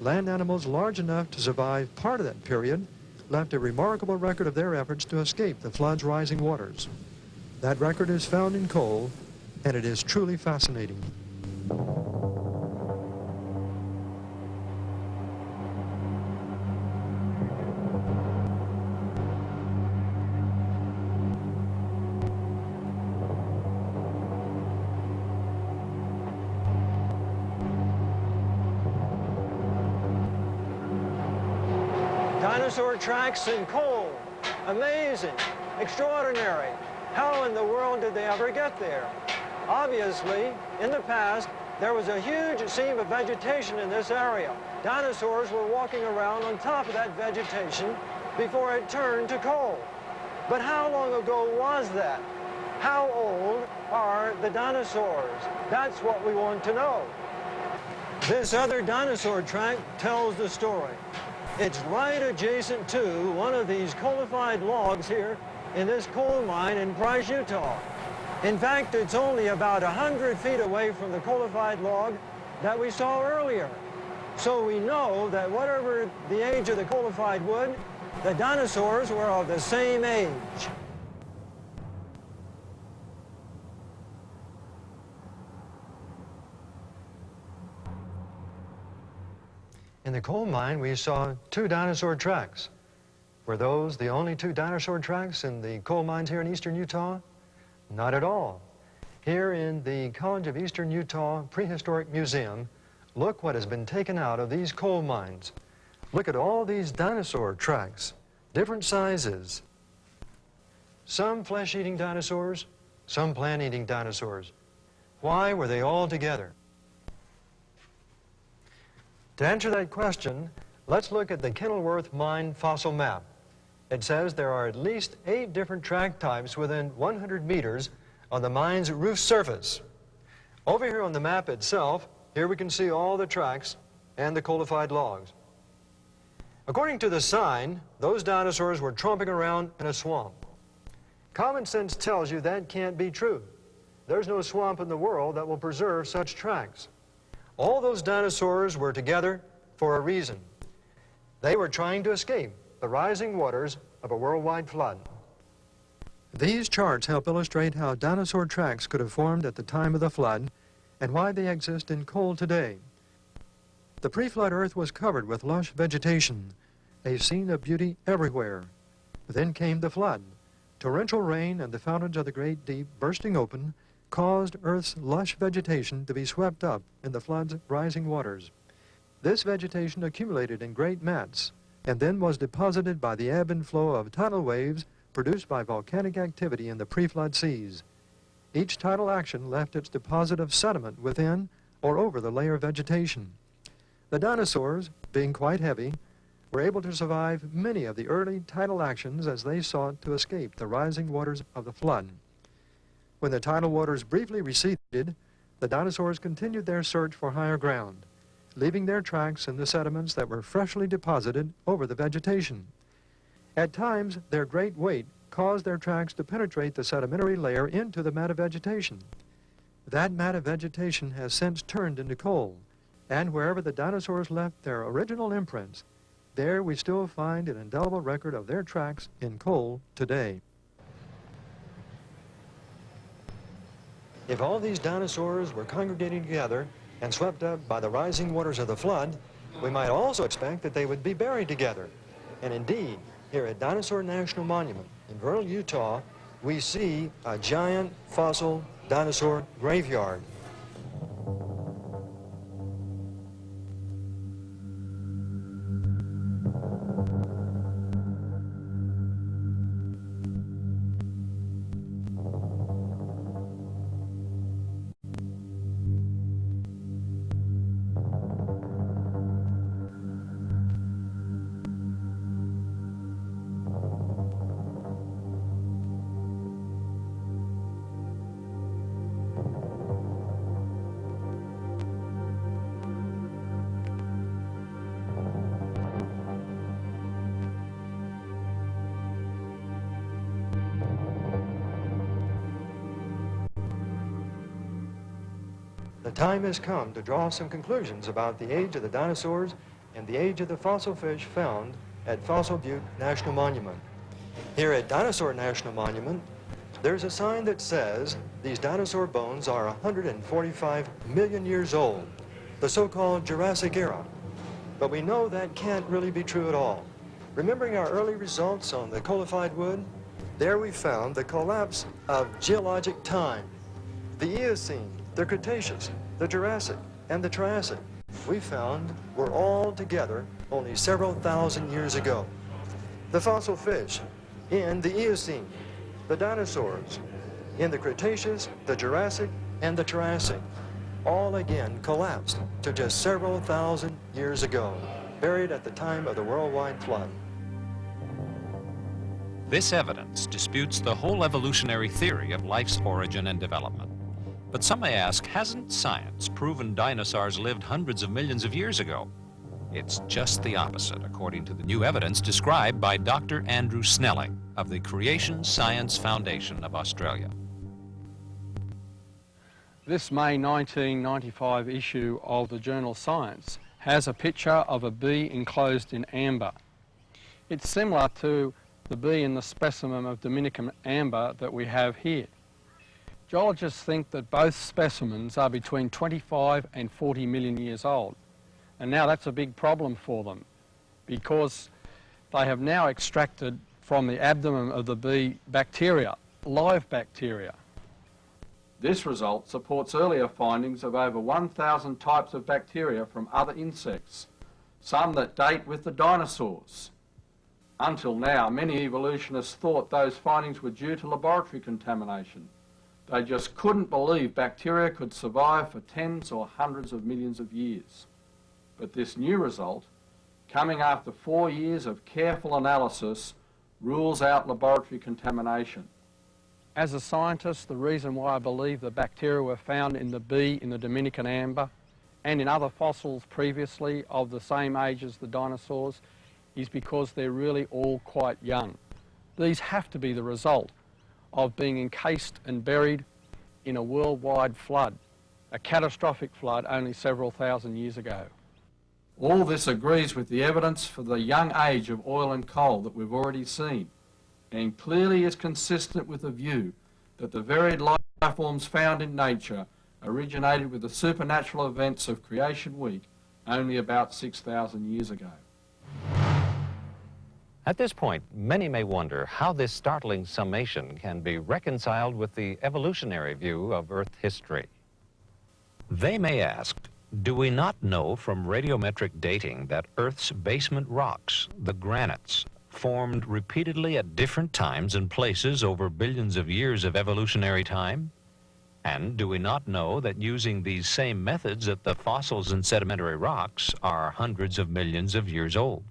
Land animals large enough to survive part of that period left a remarkable record of their efforts to escape the flood's rising waters. That record is found in coal, and it is truly fascinating. Dinosaur tracks in coal. Amazing, extraordinary. How in the world did they ever get there? Obviously, in the past, there was a huge seam of vegetation in this area. Dinosaurs were walking around on top of that vegetation before it turned to coal. But how long ago was that? How old are the dinosaurs? That's what we want to know. This other dinosaur track tells the story. It's right adjacent to one of these coalified logs here in this coal mine in Price, Utah. In fact, it's only about 100 feet away from the coalified log that we saw earlier. So we know that whatever the age of the coalified wood, the dinosaurs were of the same age. In the coal mine, we saw 2 dinosaur tracks. Were those the only 2 dinosaur tracks in the coal mines here in eastern Utah? Not at all. Here in the College of Eastern Utah Prehistoric Museum, look what has been taken out of these coal mines. Look at all these dinosaur tracks, different sizes. Some flesh-eating dinosaurs, some plant-eating dinosaurs. Why were they all together? To answer that question, let's look at the Kenilworth Mine fossil map. It says there are at least 8 different track types within 100 meters on the mine's roof surface. Over here on the map itself, here we can see all the tracks and the coalified logs. According to the sign, those dinosaurs were tromping around in a swamp. Common sense tells you that can't be true. There's no swamp in the world that will preserve such tracks. All those dinosaurs were together for a reason. They were trying to escape the rising waters of a worldwide flood. These charts help illustrate how dinosaur tracks could have formed at the time of the flood and why they exist in coal today. The pre-flood earth was covered with lush vegetation, a scene of beauty everywhere. Then came the flood. Torrential rain and the fountains of the great deep bursting open caused Earth's lush vegetation to be swept up in the flood's rising waters. This vegetation accumulated in great mats and then was deposited by the ebb and flow of tidal waves produced by volcanic activity in the pre-flood seas. Each tidal action left its deposit of sediment within or over the layer of vegetation. The dinosaurs, being quite heavy, were able to survive many of the early tidal actions as they sought to escape the rising waters of the flood. When the tidal waters briefly receded, the dinosaurs continued their search for higher ground, leaving their tracks in the sediments that were freshly deposited over the vegetation. At times, their great weight caused their tracks to penetrate the sedimentary layer into the mat of vegetation. That mat of vegetation has since turned into coal, and wherever the dinosaurs left their original imprints, there we still find an indelible record of their tracks in coal today. If all these dinosaurs were congregating together and swept up by the rising waters of the flood, we might also expect that they would be buried together. And indeed, here at Dinosaur National Monument in Vernal, Utah, we see a giant fossil dinosaur graveyard. The time has come to draw some conclusions about the age of the dinosaurs and the age of the fossil fish found at Fossil Butte National Monument. Here at Dinosaur National Monument, there's a sign that says these dinosaur bones are 145 million years old, the so-called Jurassic era. But we know that can't really be true at all. Remembering our early results on the coalified wood, there we found the collapse of geologic time. The Eocene, the Cretaceous, the Jurassic, and the Triassic, we found were all together only several thousand years ago. The fossil fish in the Eocene, the dinosaurs in the Cretaceous, the Jurassic, and the Triassic, all again collapsed to just several thousand years ago, buried at the time of the worldwide flood. This evidence disputes the whole evolutionary theory of life's origin and development. But some may ask, hasn't science proven dinosaurs lived hundreds of millions of years ago? It's just the opposite, according to the new evidence described by Dr. Andrew Snelling of the Creation Science Foundation of Australia. This May 1995 issue of the journal Science has a picture of a bee enclosed in amber. It's similar to the bee in the specimen of Dominican amber that we have here. Geologists think that both specimens are between 25 and 40 million years old. And now that's a big problem for them because they have now extracted from the abdomen of the bee bacteria, live bacteria. This result supports earlier findings of over 1,000 types of bacteria from other insects, some that date with the dinosaurs. Until now, many evolutionists thought those findings were due to laboratory contamination. They just couldn't believe bacteria could survive for tens or hundreds of millions of years. But this new result, coming after 4 years of careful analysis, rules out laboratory contamination. As a scientist, the reason why I believe the bacteria were found in the bee in the Dominican amber and in other fossils previously of the same age as the dinosaurs is because they're really all quite young. These have to be the result of being encased and buried in a worldwide flood, a catastrophic flood only several thousand years ago. All this agrees with the evidence for the young age of oil and coal that we've already seen, and clearly is consistent with the view that the varied life forms found in nature originated with the supernatural events of Creation Week only about 6,000 years ago. At this point, many may wonder how this startling summation can be reconciled with the evolutionary view of Earth history. They may ask, do we not know from radiometric dating that Earth's basement rocks, the granites, formed repeatedly at different times and places over billions of years of evolutionary time? And do we not know that using these same methods that the fossils and sedimentary rocks are hundreds of millions of years old?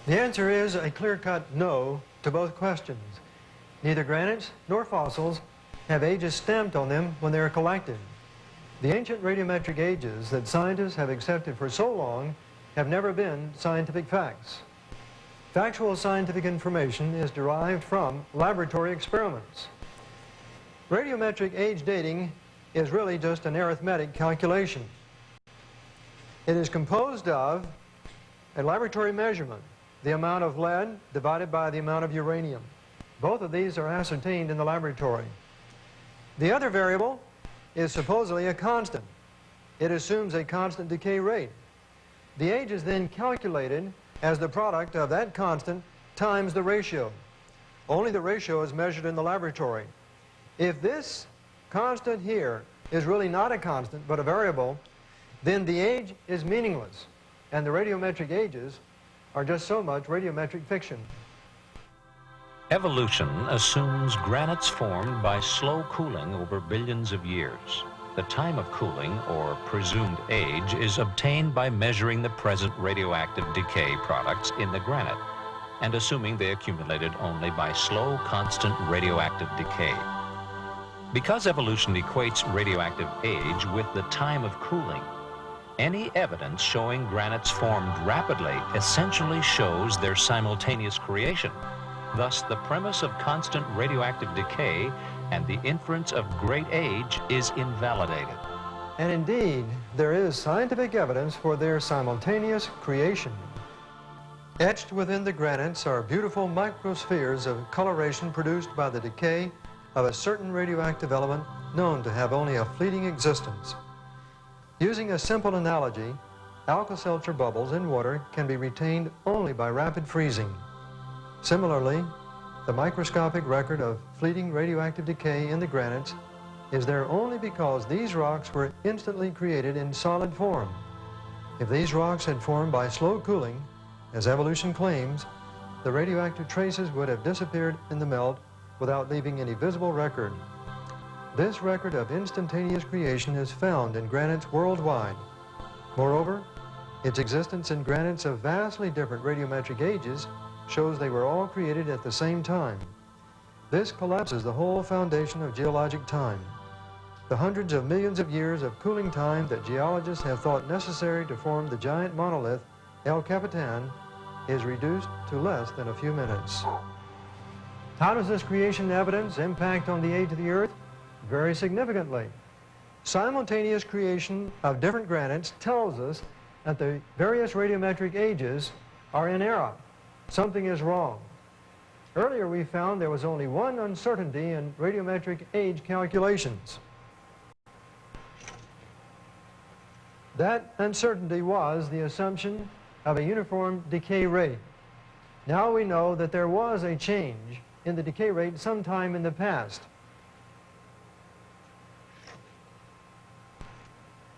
The answer is a clear-cut no to both questions. Neither granites nor fossils have ages stamped on them when they are collected. The ancient radiometric ages that scientists have accepted for so long have never been scientific facts. Factual scientific information is derived from laboratory experiments. Radiometric age dating is really just an arithmetic calculation. It is composed of a laboratory measurement, the amount of lead divided by the amount of uranium. Both of these are ascertained in the laboratory. The other variable is supposedly a constant. It assumes a constant decay rate. The age is then calculated as the product of that constant times the ratio. Only the ratio is measured in the laboratory. If this constant here is really not a constant but a variable, then the age is meaningless, and the radiometric ages are just so much radiometric fiction. Evolution assumes granites formed by slow cooling over billions of years. The time of cooling, or presumed age, is obtained by measuring the present radioactive decay products in the granite, and assuming they accumulated only by slow, constant radioactive decay. Because evolution equates radioactive age with the time of cooling, any evidence showing granites formed rapidly essentially shows their simultaneous creation. Thus, the premise of constant radioactive decay and the inference of great age is invalidated. And indeed, there is scientific evidence for their simultaneous creation. Etched within the granites are beautiful microspheres of coloration produced by the decay of a certain radioactive element known to have only a fleeting existence. Using a simple analogy, Alka-Seltzer bubbles in water can be retained only by rapid freezing. Similarly, the microscopic record of fleeting radioactive decay in the granites is there only because these rocks were instantly created in solid form. If these rocks had formed by slow cooling, as evolution claims, the radioactive traces would have disappeared in the melt without leaving any visible record. This record of instantaneous creation is found in granites worldwide. Moreover, its existence in granites of vastly different radiometric ages shows they were all created at the same time. This collapses the whole foundation of geologic time. The hundreds of millions of years of cooling time that geologists have thought necessary to form the giant monolith El Capitan is reduced to less than a few minutes. How does this creation evidence impact on the age of the Earth? Very significantly. Simultaneous creation of different granites tells us that the various radiometric ages are in error. Something is wrong. Earlier we found there was only one uncertainty in radiometric age calculations. That uncertainty was the assumption of a uniform decay rate. Now we know that there was a change in the decay rate sometime in the past.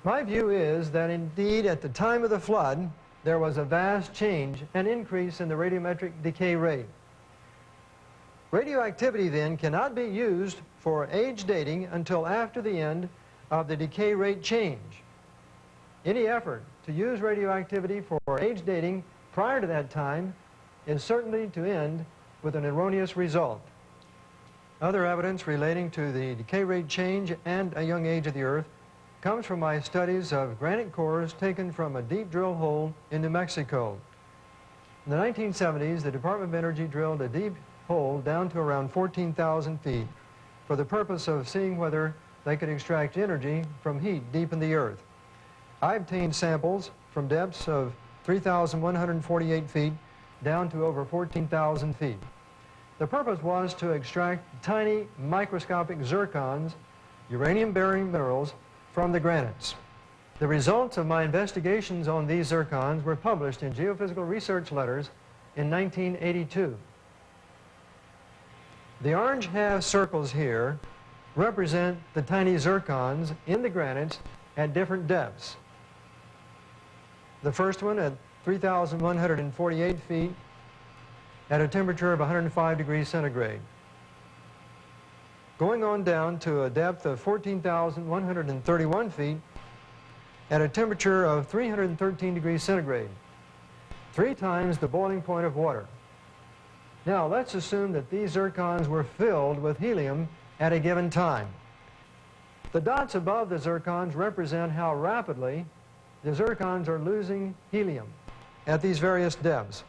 My view is that indeed at the time of the flood, there was a vast change, an increase in the radiometric decay rate. Radioactivity then cannot be used for age dating until after the end of the decay rate change. Any effort to use radioactivity for age dating prior to that time is certainly to end with an erroneous result. Other evidence relating to the decay rate change and a young age of the Earth comes from my studies of granite cores taken from a deep drill hole in New Mexico. In the 1970s, the Department of Energy drilled a deep hole down to around 14,000 feet for the purpose of seeing whether they could extract energy from heat deep in the Earth. I obtained samples from depths of 3,148 feet down to over 14,000 feet. The purpose was to extract tiny microscopic zircons, uranium-bearing minerals, from the granites. The results of my investigations on these zircons were published in Geophysical Research Letters in 1982. The orange half circles here represent the tiny zircons in the granites at different depths. The first one at 3,148 feet at a temperature of 105 degrees centigrade. Going on down to a depth of 14,131 feet at a temperature of 313 degrees centigrade, 3 times the boiling point of water. Now let's assume that these zircons were filled with helium at a given time. The dots above the zircons represent how rapidly the zircons are losing helium at these various depths.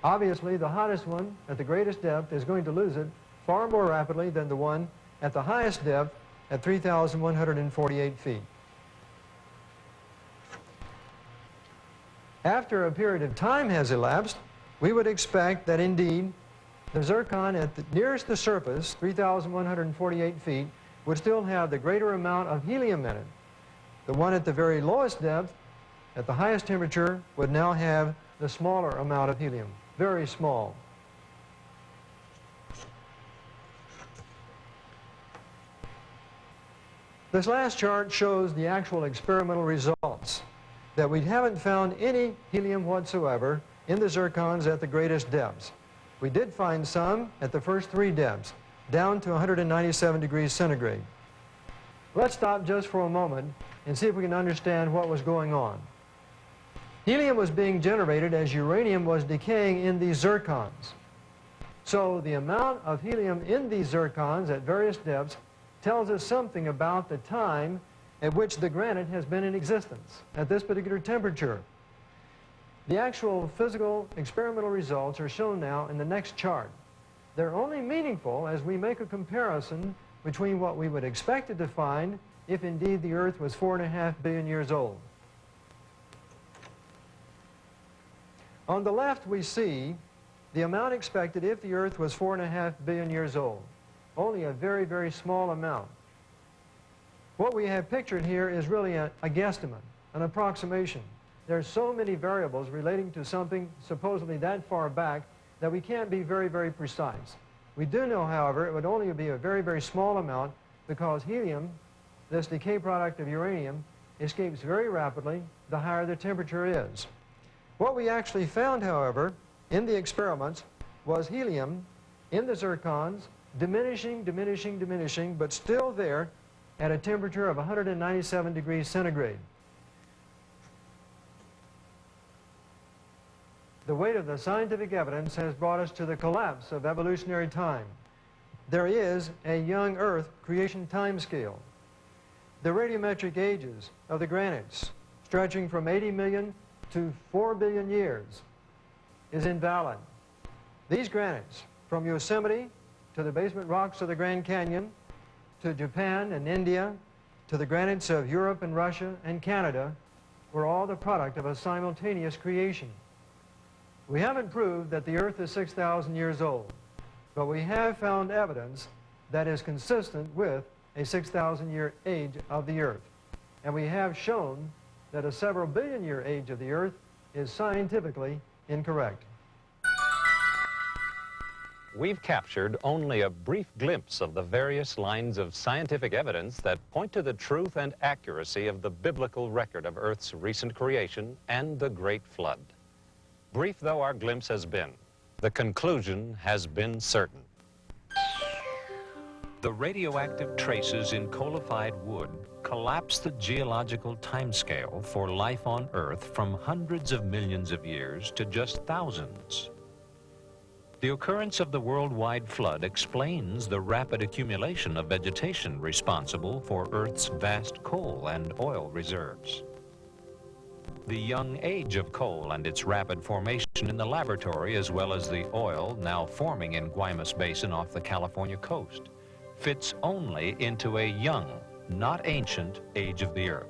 Obviously, the hottest one at the greatest depth is going to lose it far more rapidly than the one at the highest depth at 3,148 feet. After a period of time has elapsed, we would expect that indeed the zircon at the nearest the surface, 3,148 feet, would still have the greater amount of helium in it. The one at the very lowest depth, at the highest temperature, would now have the smaller amount of helium, very small. This last chart shows the actual experimental results, that we haven't found any helium whatsoever in the zircons at the greatest depths. We did find some at the first 3 depths, down to 197 degrees centigrade. Let's stop just for a moment and see if we can understand what was going on. Helium was being generated as uranium was decaying in these zircons. So the amount of helium in these zircons at various depths tells us something about the time at which the granite has been in existence at this particular temperature. The actual physical experimental results are shown now in the next chart. They're only meaningful as we make a comparison between what we would expect it to find if indeed the Earth was 4.5 billion years old. On the left we see the amount expected if the Earth was 4.5 billion years old. Only a very, very small amount. What we have pictured here is really a guesstimate, an approximation. There's so many variables relating to something supposedly that far back that we can't be very, very precise. We do know, however, it would only be a very, very small amount because helium, this decay product of uranium, escapes very rapidly the higher the temperature is. What we actually found, however, in the experiments was helium in the zircons diminishing, diminishing, diminishing, but still there at a temperature of 197 degrees centigrade. The weight of the scientific evidence has brought us to the collapse of evolutionary time. There is a young Earth creation time scale. The radiometric ages of the granites, stretching from 80 million to 4 billion years, is invalid. These granites, from Yosemite to the basement rocks of the Grand Canyon, to Japan and India, to the granites of Europe and Russia and Canada, were all the product of a simultaneous creation. We haven't proved that the Earth is 6,000 years old, but we have found evidence that is consistent with a 6,000-year age of the Earth. And we have shown that a several billion-year age of the Earth is scientifically incorrect. we've captured only a brief glimpse of the various lines of scientific evidence that point to the truth and accuracy of the biblical record of Earth's recent creation and the Great Flood. Brief though our glimpse has been, the conclusion has been certain. The radioactive traces in coalified wood collapse the geological timescale for life on Earth from hundreds of millions of years to just thousands. The occurrence of the worldwide flood explains the rapid accumulation of vegetation responsible for Earth's vast coal and oil reserves. The young age of coal and its rapid formation in the laboratory, as well as the oil now forming in Guaymas Basin off the California coast, fits only into a young, not ancient, age of the Earth.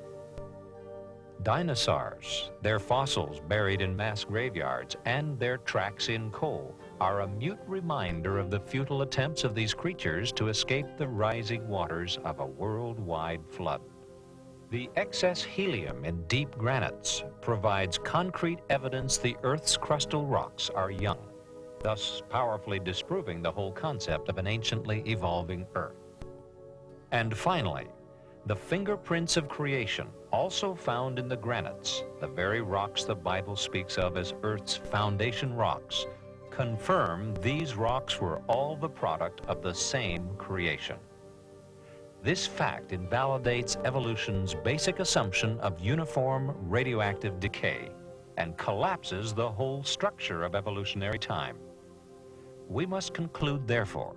Dinosaurs, their fossils buried in mass graveyards, and their tracks in coal are a mute reminder of the futile attempts of these creatures to escape the rising waters of a worldwide flood. The excess helium in deep granites provides concrete evidence the Earth's crustal rocks are young, thus powerfully disproving the whole concept of an anciently evolving Earth. And finally, the fingerprints of creation, also found in the granites, the very rocks the Bible speaks of as Earth's foundation rocks, confirm these rocks were all the product of the same creation. This fact invalidates evolution's basic assumption of uniform radioactive decay and collapses the whole structure of evolutionary time. We must conclude, therefore,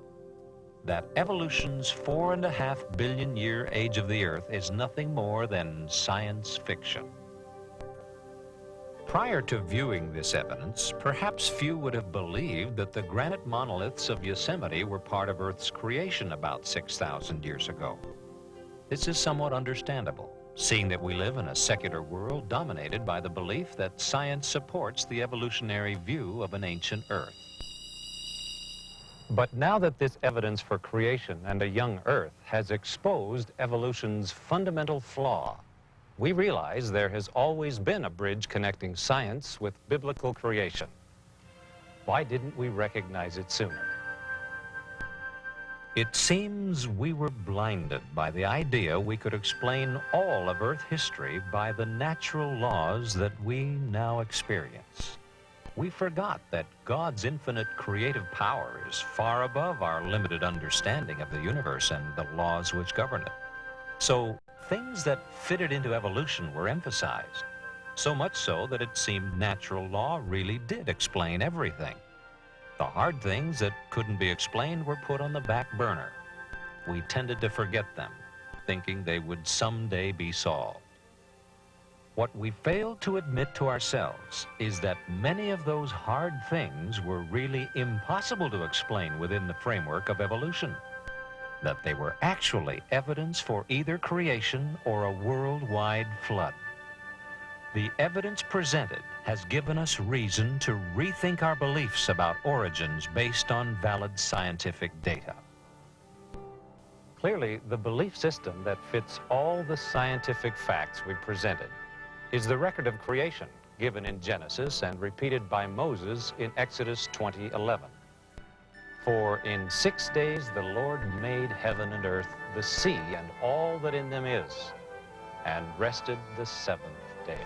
that evolution's 4.5 billion year age of the Earth is nothing more than science fiction. Prior to viewing this evidence, perhaps few would have believed that the granite monoliths of Yosemite were part of Earth's creation about 6,000 years ago. This is somewhat understandable, seeing that we live in a secular world dominated by the belief that science supports the evolutionary view of an ancient Earth. But now that this evidence for creation and a young Earth has exposed evolution's fundamental flaw, we realize there has always been a bridge connecting science with biblical creation. Why didn't we recognize it sooner? It seems we were blinded by the idea we could explain all of Earth history by the natural laws that we now experience. We forgot that God's infinite creative power is far above our limited understanding of the universe and the laws which govern it. So things that fitted into evolution were emphasized, so much so that it seemed natural law really did explain everything. The hard things that couldn't be explained were put on the back burner. We tended to forget them, thinking they would someday be solved. What we failed to admit to ourselves is that many of those hard things were really impossible to explain within the framework of evolution, that they were actually evidence for either creation or a worldwide flood. The evidence presented has given us reason to rethink our beliefs about origins based on valid scientific data. Clearly, the belief system that fits all the scientific facts we presented is the record of creation given in Genesis and repeated by Moses in Exodus 20:11. For in 6 days the Lord made heaven and earth, the sea and all that in them is, and rested the seventh day.